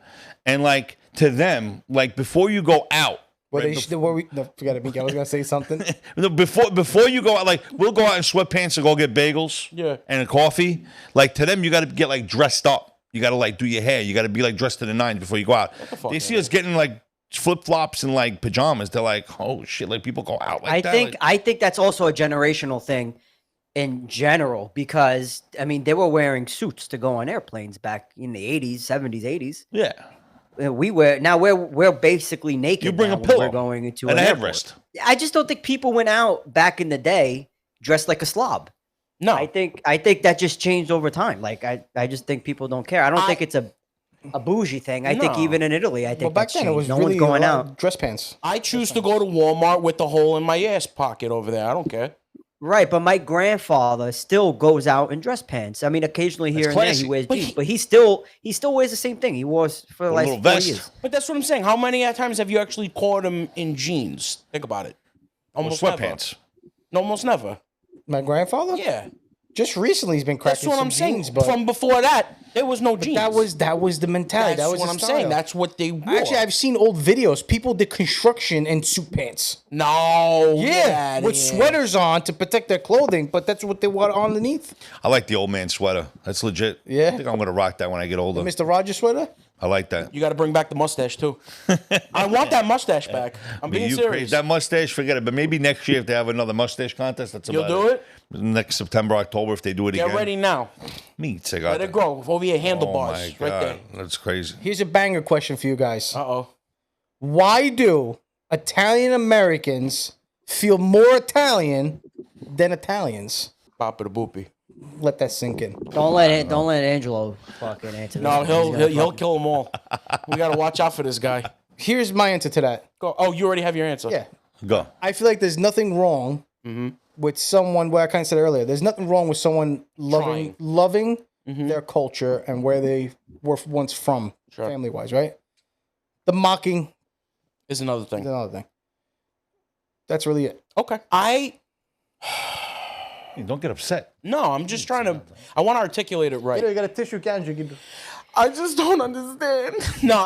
and like to them, like before you go out. Where right, they no, forget it, Mika. I was gonna say something. Before you go out, like we'll go out in sweatpants to go get bagels, Yeah. and a coffee. Like to them, you got to get like dressed up. You got to like do your hair. You got to be like dressed to the nines before you go out. fuck They see us getting like flip flops and like pajamas. They're like, oh shit! Like people go out like that. I think that's also a generational thing in general because I mean they were wearing suits to go on airplanes back in the 80s, 70s, 80s. Yeah. we're basically naked. You bring now a when pillow We're going into and an a airport. headrest. I just don't think people went out back in the day dressed like a slob. No, I think that just changed over time. Like I just think people don't care. I don't think it's a bougie thing. I think No. even in Italy, I Well, think back that's then it changed. was No really one's going a lot out. of dress pants. I choose to go to Walmart with the hole in my ass pocket over there. I don't care. Right, but my grandfather still goes out in dress pants. I mean, occasionally here and there classy. he wears But jeans, he- but he still wears the same thing he wore for the last little 40 vest. years. But that's what I'm saying. How many times have you actually caught him in jeans? Think about it. Or Almost never. sweatpants. No, almost never. My grandfather? Yeah, Just recently he's been that's cracking what some I'm saying. jeans, but From before that, there was no jeans. that was the mentality. That's That was what the I'm style. saying. That's what they wore. Actually, I've seen old videos. People did construction in suit pants. no, get Yeah, outta with here. sweaters on to protect their clothing, but that's what they wore underneath. I like the old man sweater. That's legit. Yeah? I think I'm gonna rock that when I get older. Mr. Rogers sweater? I like that. You got to bring back the mustache too. I want that mustache back. I'm But being you serious. crazy. That mustache, forget it. But maybe next year if they have another mustache contest, that's You'll about do it? Next September, October, if they do it Get again. ready now. Me, I got Let that. it grow over your Oh handlebars, my right god, there. that's crazy. Here's a banger question for you guys. Uh-oh. Why do Italian Americans feel more Italian than Italians? Papa the boopy. Let that sink in. Don't let Angelo fucking answer. No, this one. He's gonna he'll fucking- kill them all. We got to watch out for this guy. Here's my answer to that. Go. Oh, you already have your answer. Yeah. Go. I feel like there's nothing wrong with someone, what I kind of said earlier, there's nothing wrong with someone loving their culture and where they were once from, Sure. family-wise, right? The mocking Is another is thing. another thing. That's really it. Okay. Hey, don't get upset. No, I'm just trying to. I want to articulate it right. You got a tissue can you can- I just don't understand. No,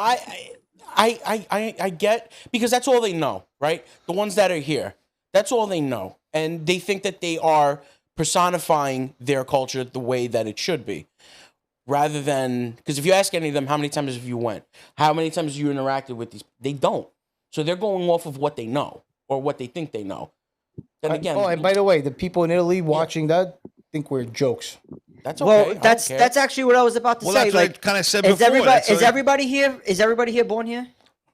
I get, because that's all they know, right? The ones that are here, that's all they know, and they think that they are personifying their culture the way that it should be, rather than, because if you ask any of them how many times have you went, how many times have you interacted with these, they don't. So they're going off of what they know or what they think they know. Then again, Oh, and by the way, the people in Italy watching that think we're jokes. that's okay. Well, I don't that's care. actually what I was about to Well, say. that's what I Like, kind of said is before. everybody here? Is everybody here born here?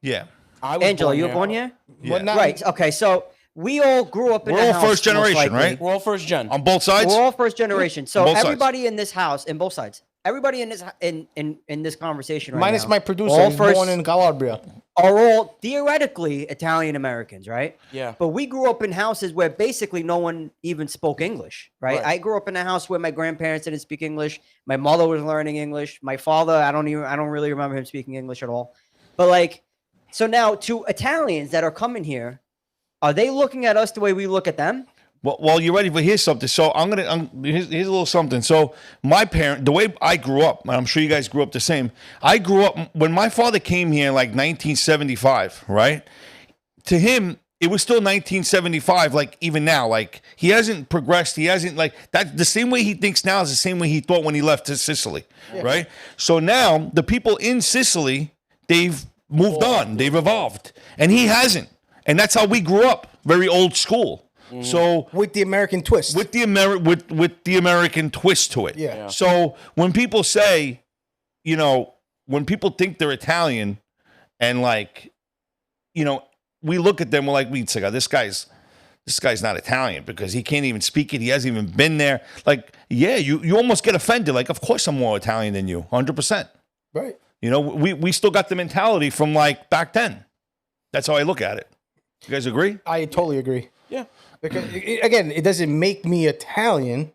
Yeah. I was Angelo, born you were here. born here? Yeah. Well, not- Right. Okay. So we all grew up in We're a all house, first most generation, likely. right? We're all first gen. On both sides? We're all first generation. So both sides. everybody in this house, in both sides, everybody in this in this conversation right Minus now, my producer, all who's first- born in Calabria. are all theoretically Italian Americans, right? Yeah. But we grew up in houses where basically no one even spoke English, right? Right. I grew up in a house where my grandparents didn't speak English. My mother was learning English. My father, I don't really remember him speaking English at all. But like, so now to Italians that are coming here, are they looking at us the way we look at them? Well, you're ready, but here's something. So here's a little something. So my parent, the way I grew up, and I'm sure you guys grew up the same. I grew up when my father came here in like 1975, right? To him, it was still 1975, like even now. Like he hasn't progressed. He hasn't like that. The same way he thinks now is the same way he thought when he left to Sicily, right? So now the people in Sicily, they've moved on, they've evolved, and he hasn't. And that's how we grew up, very old school. So With the American twist. with the American twist to it. Yeah. So when people say, you know, when people think they're Italian, and like, you know, we look at them, we're like, wait a second, this guy's not Italian because he can't even speak it. He hasn't even been there. Like, yeah, you almost get offended. Like, of course I'm more Italian than you, 100%. Right. You know, we still got the mentality from like back then. That's how I look at it. You guys agree? I totally agree. Yeah. Because, again, it doesn't make me Italian.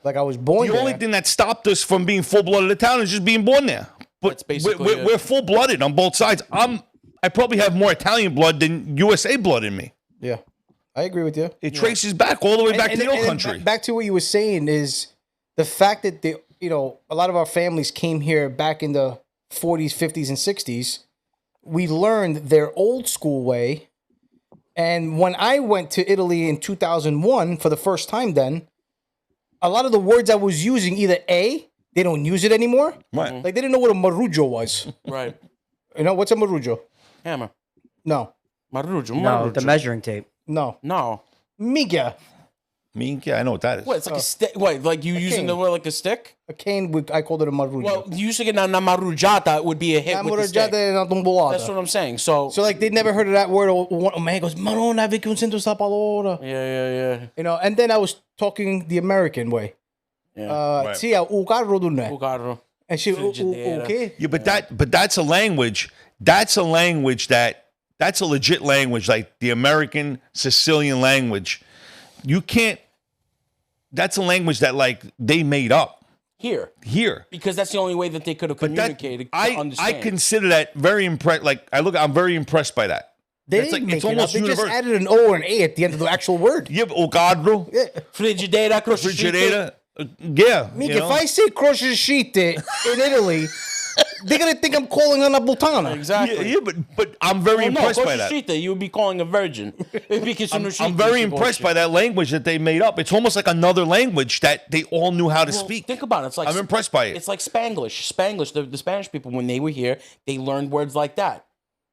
Like I was born The there. only thing that stopped us from being full-blooded Italian is just being born there. But That's basically we're, it. we're full-blooded on both sides. I probably have more Italian blood than USA blood in me. Yeah. I agree with you. It traces back all the way back to your and country. Back to what you were saying is the fact that a lot of our families came here back in the 40s, 50s, and 60s. We learned their old school way. And when I went to Italy in 2001 for the first time then, a lot of the words I was using, either A, they don't use it anymore. Right. Like they didn't know what a marujo was. Right. You know, what's a marujo? Hammer. No. Marujo. No, the measuring tape. No. No. Miga. Minchia, I know what that is. What? It's like a stick. What? Like you using cane. the word like a stick? A cane, I called it a maruja. Well, using it na marujata would be a hit with the stick. That's what I'm saying. So like they never heard of that word. Or man goes, "Marona, vi que un centro esta palabra." yeah. You know, and then I was talking the American way. Right. Tia, o carro dunne. O carro. And she, Frigidaire. okay. Yeah, but that's a language. That's a language that's a legit language, like the American Sicilian language. You can't. That's a language that like they made up Here. Because that's the only way that they could have But that, communicated to I understand. consider that very impressed. Like I'm very impressed by that. They It's didn't like- it's make it up. almost They just universal. added an O or an A at the end of the actual word. Yeah, but quadro, Frigidaire, refrigerator. Yeah, Meek, you know? if I say crochet in Italy, they're gonna think I'm calling on a butana. Exactly. yeah, but I'm very impressed by that. You would be calling a virgin. I'm very impressed by that language that they made up. It's almost like another language that they all knew how to speak. Think about it. It's like I'm impressed by it. It's like Spanglish. The Spanish people, when they were here, they learned words like that.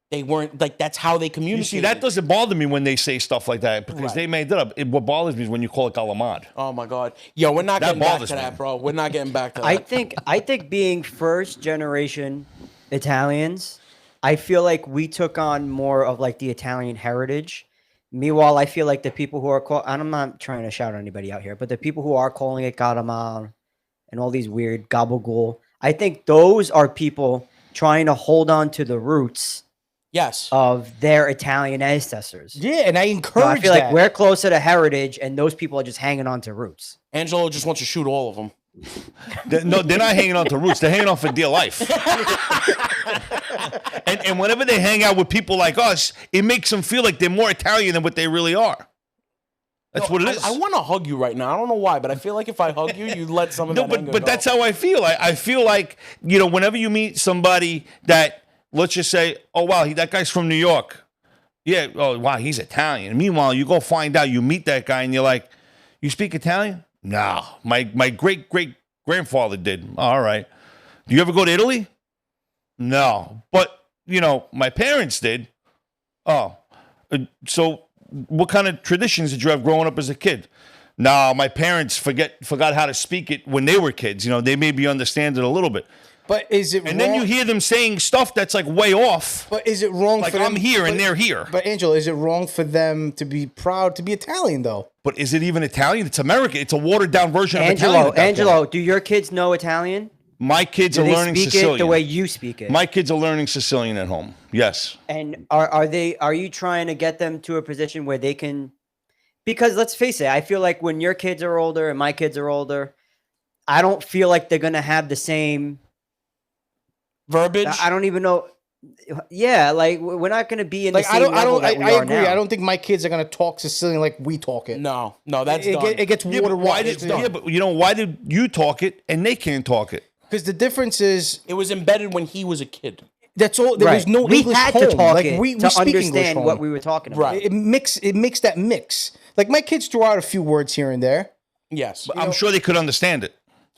They weren't like that's how they You communicated. see, that doesn't bother me when they say stuff like that because Right. they made it up. What bothers me is when you call it calamad. Oh my God. Yo, we're not That getting back to bothers me. that, bro. We're not getting back to that. I think being first generation Italians, I feel like we took on more of like the Italian heritage. Meanwhile, I feel like the people who are and I'm not trying to shout at anybody out here, but the people who are calling it Gadamal and all these weird gabagool, I think those are people trying to hold on to the roots Yes. of their Italian ancestors. Yeah, and I So encourage I feel that. like we're closer to heritage, and those people are just hanging on to roots. Angelo just wants to shoot all of them. They're not hanging on to roots. They're hanging on for dear life. and whenever they hang out with people like us, it makes them feel like they're more Italian than what they really are. That's what it is. I want to hug you right now. I don't know why, but I feel like if I hug you, you let some of No, that anger but go. that's how I feel. I feel like, whenever you meet somebody that, let's just say, oh, wow, that guy's from New York. Yeah, oh, wow, he's Italian. Meanwhile, you go find out, you meet that guy, and you're like, you speak Italian? No, my great-great-grandfather did. All right. Do you ever go to Italy? No. But, my parents did. Oh. So what kind of traditions did you have growing up as a kid? No, my parents forgot how to speak it when they were kids. They maybe understand it a little bit. but is it And wrong? then you hear them saying stuff that's like way off. But is it wrong Like for them? I'm here and but- they're here. But Angelo, is it wrong for them to be proud to be Italian though? But is it even Italian? It's American. It's a watered down version of Italian. Angelo, at that Angelo, point. do your kids know Italian? My kids Do are they learning speak Sicilian. it the way you speak it? My kids are learning Sicilian at home. Yes. And are you trying to get them to a position where they can? Because let's face it, I feel like when your kids are older and my kids are older, I don't feel like they're gonna have the same verbiage. I don't even know. Yeah, like we're not gonna be in Like the same level that we I are agree. now. I don't think my kids are gonna talk Sicilian like we talk it. No, that's it, done. it gets Yeah, but water why washed. did, yeah, but why did you talk it and they can't talk it? Because the difference is It was embedded when he was a kid. that's all. There was no we English had home. to talk like it we to speak English understand home. what we were talking about. Right. It makes that mix. Like my kids throw out a few words here and there. Yes. I'm sure they could understand it.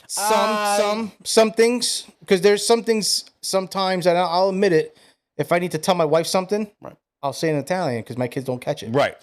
Some things, because there's some things sometimes, and I'll admit it. If I need to tell my wife something, Right. I'll say it in Italian because my kids don't catch it. Right.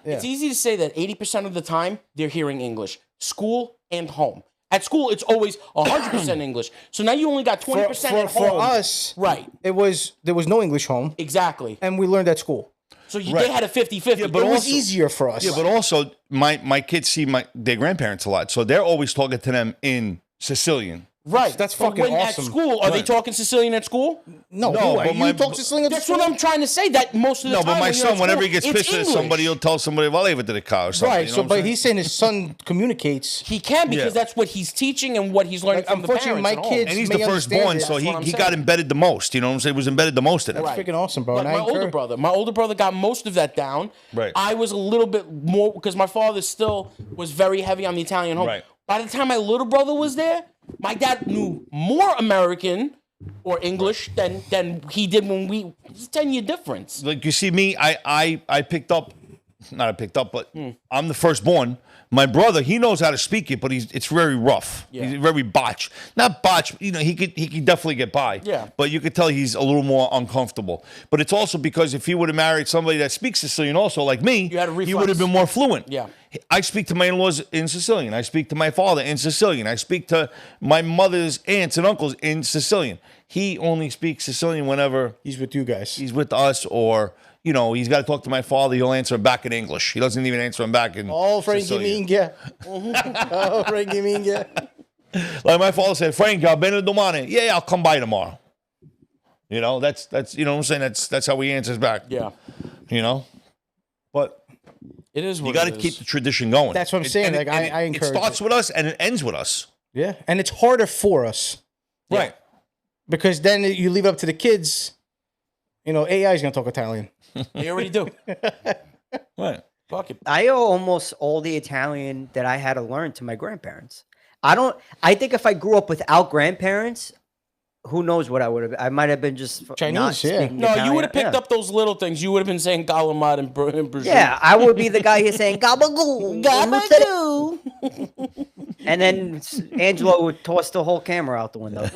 It's easy to say that 80% of the time they're hearing English, school and home. At school, it's always 100% English. So now you only got 20% at home. For us, Right. there was no English home, Exactly. and we learned at school. So Right. they had a 50-50. Yeah, but It was also- easier for us. Yeah, but also my kids see their grandparents a lot, so they're always talking to them in Sicilian. right. that's But fucking when awesome. At school, are they Right. talking Sicilian at school? no, No, but you talk Sicilian at That's school? what I'm trying to say. That most of the No, time. but my when you're son, at whenever school, he gets it's pissed at English. somebody, he'll tell somebody, "Well, leave it to the car" or something. Right. you know So, what I'm but saying? he's saying his son communicates. He can because Yeah. that's what he's teaching and what he's learning Like, from the parents. unfortunately, my at home. kids- And he's may the understand firstborn, it. so That's what I'm he saying. got embedded the most. You know what I'm saying? It was embedded the most in him. Right. Freaking awesome, bro. Like And I my older encourage- brother. My older brother got most of that down. Right. I was a little bit more because my father still was very heavy on the Italian home. Right. By the time my little brother was there, my dad knew more American or English than he did when we. It's a 10-year difference. Like you see me, I picked up not I picked up, but I'm the firstborn. My brother, he knows how to speak it, but it's very rough. Yeah. He's very botched. Not botched, you know, he could definitely get by. Yeah. But you could tell he's a little more uncomfortable. But it's also because if he would have married somebody that speaks Sicilian also, like me, You had a he would have reflex. been more fluent. Yeah. I speak to my in-laws in Sicilian. I speak to my father in Sicilian. I speak to my mother's aunts and uncles in Sicilian. He only speaks Sicilian whenever He's with you guys. he's with us, or you know, he's got to talk to my father. He'll answer him back in English. He doesn't even answer him back in Oh, Frankie Sicilian. Minghia. Oh, Frankie Minghia. Like my father said, Frank, I'll bene domani. Yeah, I'll come by tomorrow. You know, that's you know what I'm saying. That's how he answers back. Yeah. You know, but It is what you got to it is. keep the tradition going. That's what I'm saying. Like, I it encourage starts it. with us and it ends with us. Yeah, and it's harder for us Right. because then you leave it up to the kids. You know, AI is gonna talk Italian. They already do. Right. Fuck it. I owe almost all the Italian that I had to learn to my grandparents. I think if I grew up without grandparents, who knows what I would have. I might have been just Chinese, not yeah. speaking No, you Italian. would have picked Yeah. up those little things. You would have been saying Galamad and Brazil. Yeah, I would be the guy here saying gabagoo, Gabagoo. and then Angelo would toss the whole camera out the window.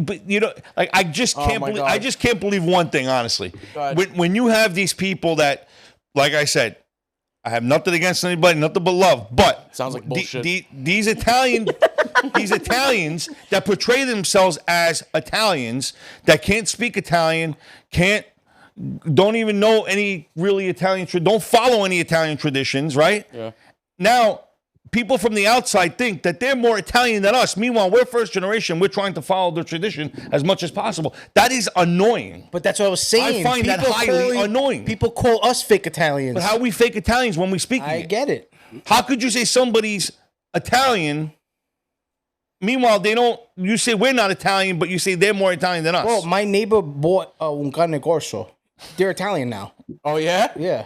But you know, like I just can't my believe. God. I just can't believe one thing, honestly. Go ahead. When you have these people that, like I said, I have nothing against anybody, nothing but love. But Sounds like bullshit. These Italians that portray themselves as Italians that can't speak Italian, don't even know any really Italian, don't follow any Italian traditions, right? Yeah. Now, people from the outside think that they're more Italian than us. Meanwhile, we're first generation. We're trying to follow the tradition as much as possible. That is annoying. But that's what I was saying. I find that highly annoying. People call us fake Italians. But how are we fake Italians when we speak I it? get it. How could you say somebody's Italian? Meanwhile, they don't. You say we're not Italian, but you say they're more Italian than us. Well, my neighbor bought un cane corso. They're Italian now. Oh yeah. Yeah,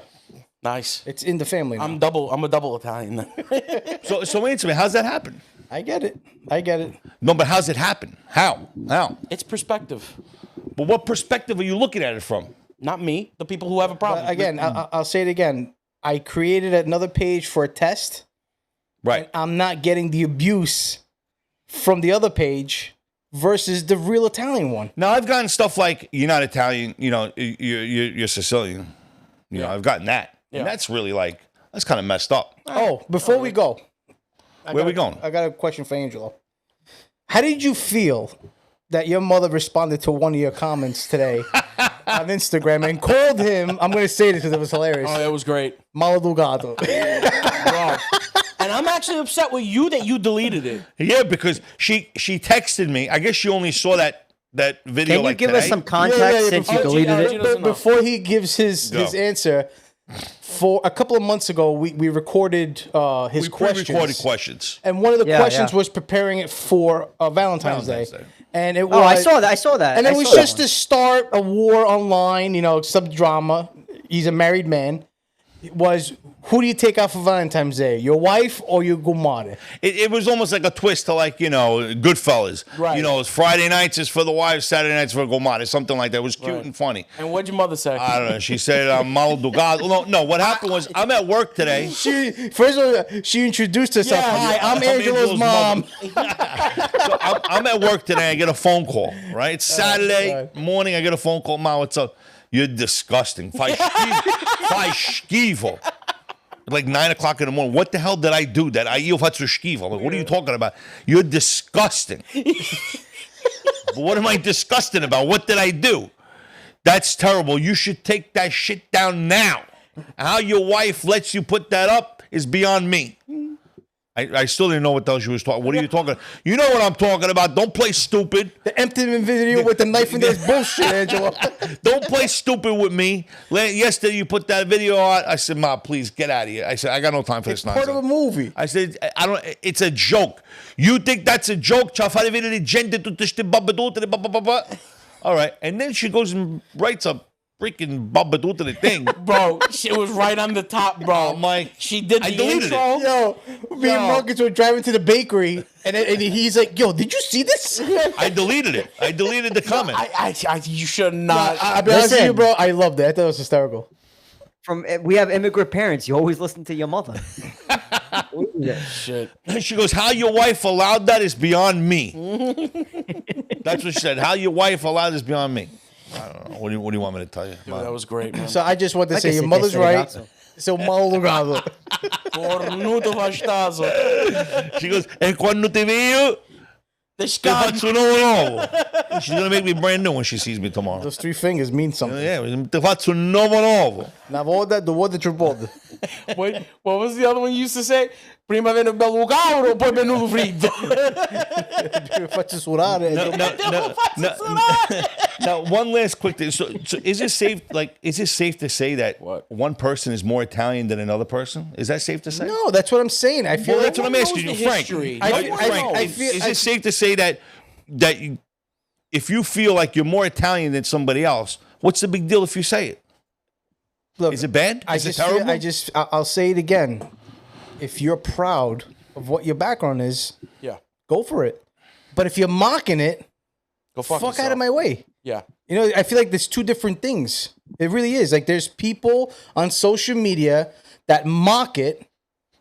Nice. it's in the family now. I'm a double Italian. Then. so answer me. How's that happen? I get it. I get it. No, but how's it happen? How? It's perspective. But what perspective are you looking at it from? Not me. The people who have a problem. Again, I'll say it again. I created another page for a test. Right. I'm not getting the abuse from the other page versus the real Italian one. Now I've gotten stuff like you're not Italian. You know, you're Sicilian. You know, I've gotten that, and that's really like that's kind of messed up. Oh, before we go, Where are we going? I got a question for Angelo. How did you feel that your mother responded to one of your comments today on Instagram and called him? I'm going to say this because it was hilarious. Oh, that was great. Maladugato. Bro. And I'm actually upset with you that you deleted it. Yeah, because she texted me. I guess she only saw that video. Can you like give today. us some context since you before- deleted yeah, it? she doesn't know. Before he gives his Go. answer, for a couple of months ago, we recorded his We questions. pre-recorded questions. And one of the Yeah, questions yeah. was preparing it for Valentine's Valentine's Day. Day. And it was, Oh, I saw that. And I it was saw that just one. to start a war online, you know, some drama. He's a married man. It was, who do you take out for Valentine's Day? Your wife or your gumare? It was almost like a twist to like, you know, Goodfellas. Right. You know, it's Friday nights is for the wives, Saturday nights for Gomata, something like that. It was cute Right. and funny. And what'd your mother say? I don't know. She said, Maldugato. No, what happened was I'm at work today. First of all, she introduced herself. Yeah, Hi, I'm I'm Angelo's Angelo's mom. So I'm at work today. I get a phone call, right? It's Saturday God. morning. I get a phone call. Ma, what's up? You're disgusting. Fai schifo. Like 9 o'clock in the morning. What the hell did I do that? Io faccio schifo. I'm like, what are you talking about? You're disgusting. But what am I disgusting about? What did I do? That's terrible. You should take that shit down now. How your wife lets you put that up is beyond me. I still didn't know what the hell she was talking. What are you talking about? You know what I'm talking about. Don't play stupid. The empty video with the knife in there is bullshit, Angelo. Don't play stupid with me. Yesterday you put that video out. I said, Ma, please get out of here. I said, I got no time for this Part of a nonsense. movie. I said, I don't. It's a joke. You think that's a joke? C'ha fare vedere gente tutte ste babbadoute, ba, ba, ba, ba. All right, and then she goes and writes a freaking babbadoute thing. Bro, it was right on the top, bro. I'm like, She did I the deleted intro. Yo, me and Marcus were driving to the bakery, and he's like, "Yo, did you see this?" I deleted it. I deleted the comment. You should not. I'll be honest with you, Listen. bro. I loved it. I thought it was hysterical. we have immigrant parents. You always listen to your mother. Shit. She goes, how your wife allowed that is beyond me. That's what she said. How your wife allowed this beyond me. I don't know. What do you want me to tell you? Dude, that was great, man. So I just want to say que your se mother's te right. segregazo. So mal logrado. Cornuto vastazo. She goes, e quando te vedo, te faccio un nuovo. She's going to make me brand new when she sees me tomorrow. Those 3 fingers mean something. Yeah, te faccio un nuovo. Na voda, do voda tripoda. Wait, what was the other one you used to say? Prima viene bel lugauro, poi menudo fritto. Faccio surare. Now, one last quick thing. So is it safe? Like, is it safe to say that one person is more Italian than another person? Is that safe to say? No, that's what I'm saying. I feel Well, like that's what I'm knows asking the you, Frank. history? Is it safe to say that if you feel like you're more Italian than somebody else, what's the big deal if you say it? Look, Is it bad? Is it feel- terrible? I'll say it again. If you're proud of what your background is, Yeah. go for it. But if you're mocking it, Go fuck fuck yourself. out of my way. Yeah. You know, I feel like there's 2 different things. It really is. Like there's people on social media that mock it.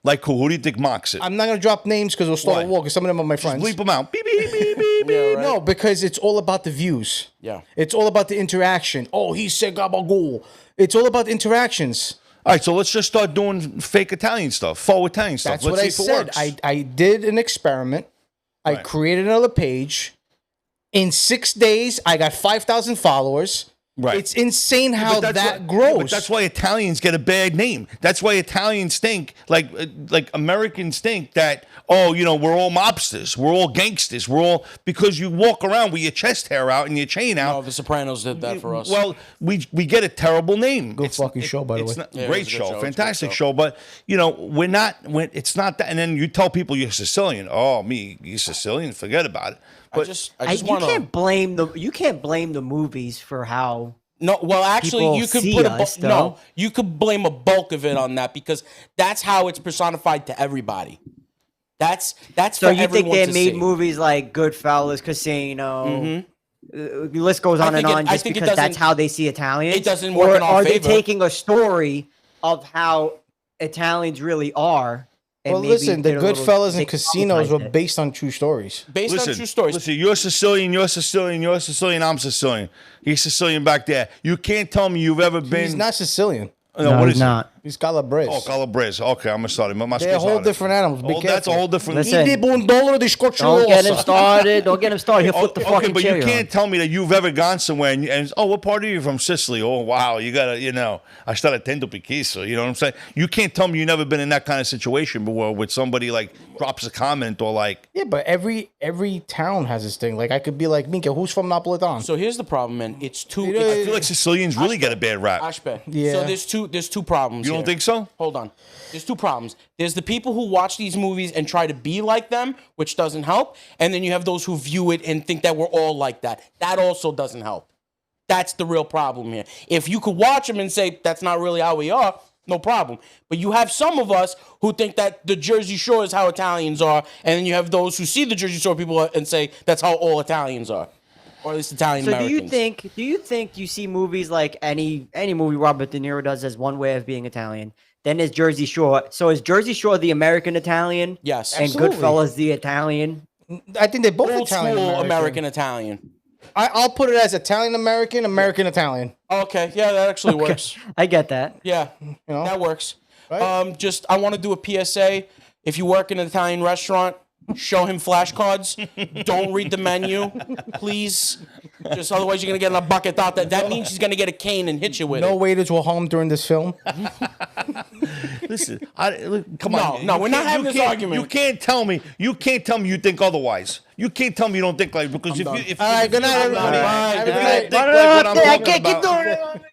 Like who? Who do you think mocks it? I'm not gonna drop names because we'll start Why? a war. Because some of them are my Just friends. bleep them out. Beep, beep, beep, beep, beep. Yeah, right. No, because it's all about the views. Yeah. It's all about the interaction. Oh, he said gabagool. It's all about interactions. All right, so let's just start doing fake Italian stuff, faux Italian stuff. That's Let's what I see if it said. works. I did an experiment. I Right. created another page. In 6 days, I got 5,000 followers. Right. It's insane how But that's that why- grows. But that's why Italians get a bad name. That's why Italians think like Americans think that we're all mobsters, we're all gangsters, we're all because you walk around with your chest hair out and your chain out. No, The Sopranos did that for us. Well, we get a terrible name. Good fucking show, by the way. Yeah, it Great was a good show, show. It was a great fantastic show. show. But it's not that. And then you tell people you're Sicilian. Oh, you're Sicilian? Forget about it. I But just You want to. can't blame the movies for how. No, well, actually, People you could see put us, no. though. You could blame a bulk of it on that because that's how it's personified to everybody. That's So for you think everyone they to made see. movies like Goodfellas, Casino? The list goes on I and think on I just think it because that's doesn't- how they see Italians. it doesn't work Or in our are they favor. taking a story of how Italians really are? And Well, maybe listen, the did a little- Goodfellas they and Casinos were dramatized it. based on true stories. based on true stories. Listen, you're Sicilian, you're Sicilian, you're Sicilian, I'm Sicilian. He's Sicilian back there. You can't tell me you've ever been. He's not Sicilian. No, what is he's he? not. He's Calabrese. Oh, Calabrese. Okay, I'm sorry. My They're school's whole honest. different animals. Be Oh, that's a careful. whole different. Listen. Idi bundolo di Don't get him scocciolosa. started. Don't get him started. He'll flip the Okay, fucking but cherry you on. can't tell me that you've ever gone somewhere and what part are you from? Sicily? Oh, wow, you gotta, I start attendo piquiso. You know what I'm saying? You can't tell me you've never been in that kind of situation before with somebody like drops a comment or like. Yeah, but every town has this thing. Like I could be like, Minka, who's from Napolitan? So here's the problem, man. It's too. know, I feel like Sicilians really get a bad rap. Ashbe. Yeah. So there's two problems. You don't here. think so? Hold on. There's two problems. There's the people who watch these movies and try to be like them, which doesn't help. And then you have those who view it and think that we're all like that. That also doesn't help. That's the real problem here. If you could watch them and say, that's not really how we are, no problem. But you have some of us who think that the Jersey Shore is how Italians are. And then you have those who see the Jersey Shore people and say, that's how all Italians are. Or at least Italian So Americans. do you think you see movies like any movie Robert De Niro does as one way of being Italian? Then there's Jersey Shore. So is Jersey Shore the American Italian? Yes. And Absolutely. Goodfellas the Italian? I think they're both Old Italian school American. American Italian. I'll put it as Italian American, American Italian. Okay, yeah, that actually works. I get that. Yeah, know? that works. Right? Just I want to do a PSA. If you work in an Italian restaurant, show him flashcards. Don't read the menu, please. Just otherwise you're gonna get in a bucket out. That means he's gonna get a cane and hit you with No it. waiters were harmed during this film. Listen, come No, on. no, You we're not can't- having you this can't- argument. You can't tell me you think otherwise. You can't tell me you don't think like because if done. you if All right, good night, if you everybody. think Bye. like Good what night. I'm talking I can't keep about- doing it.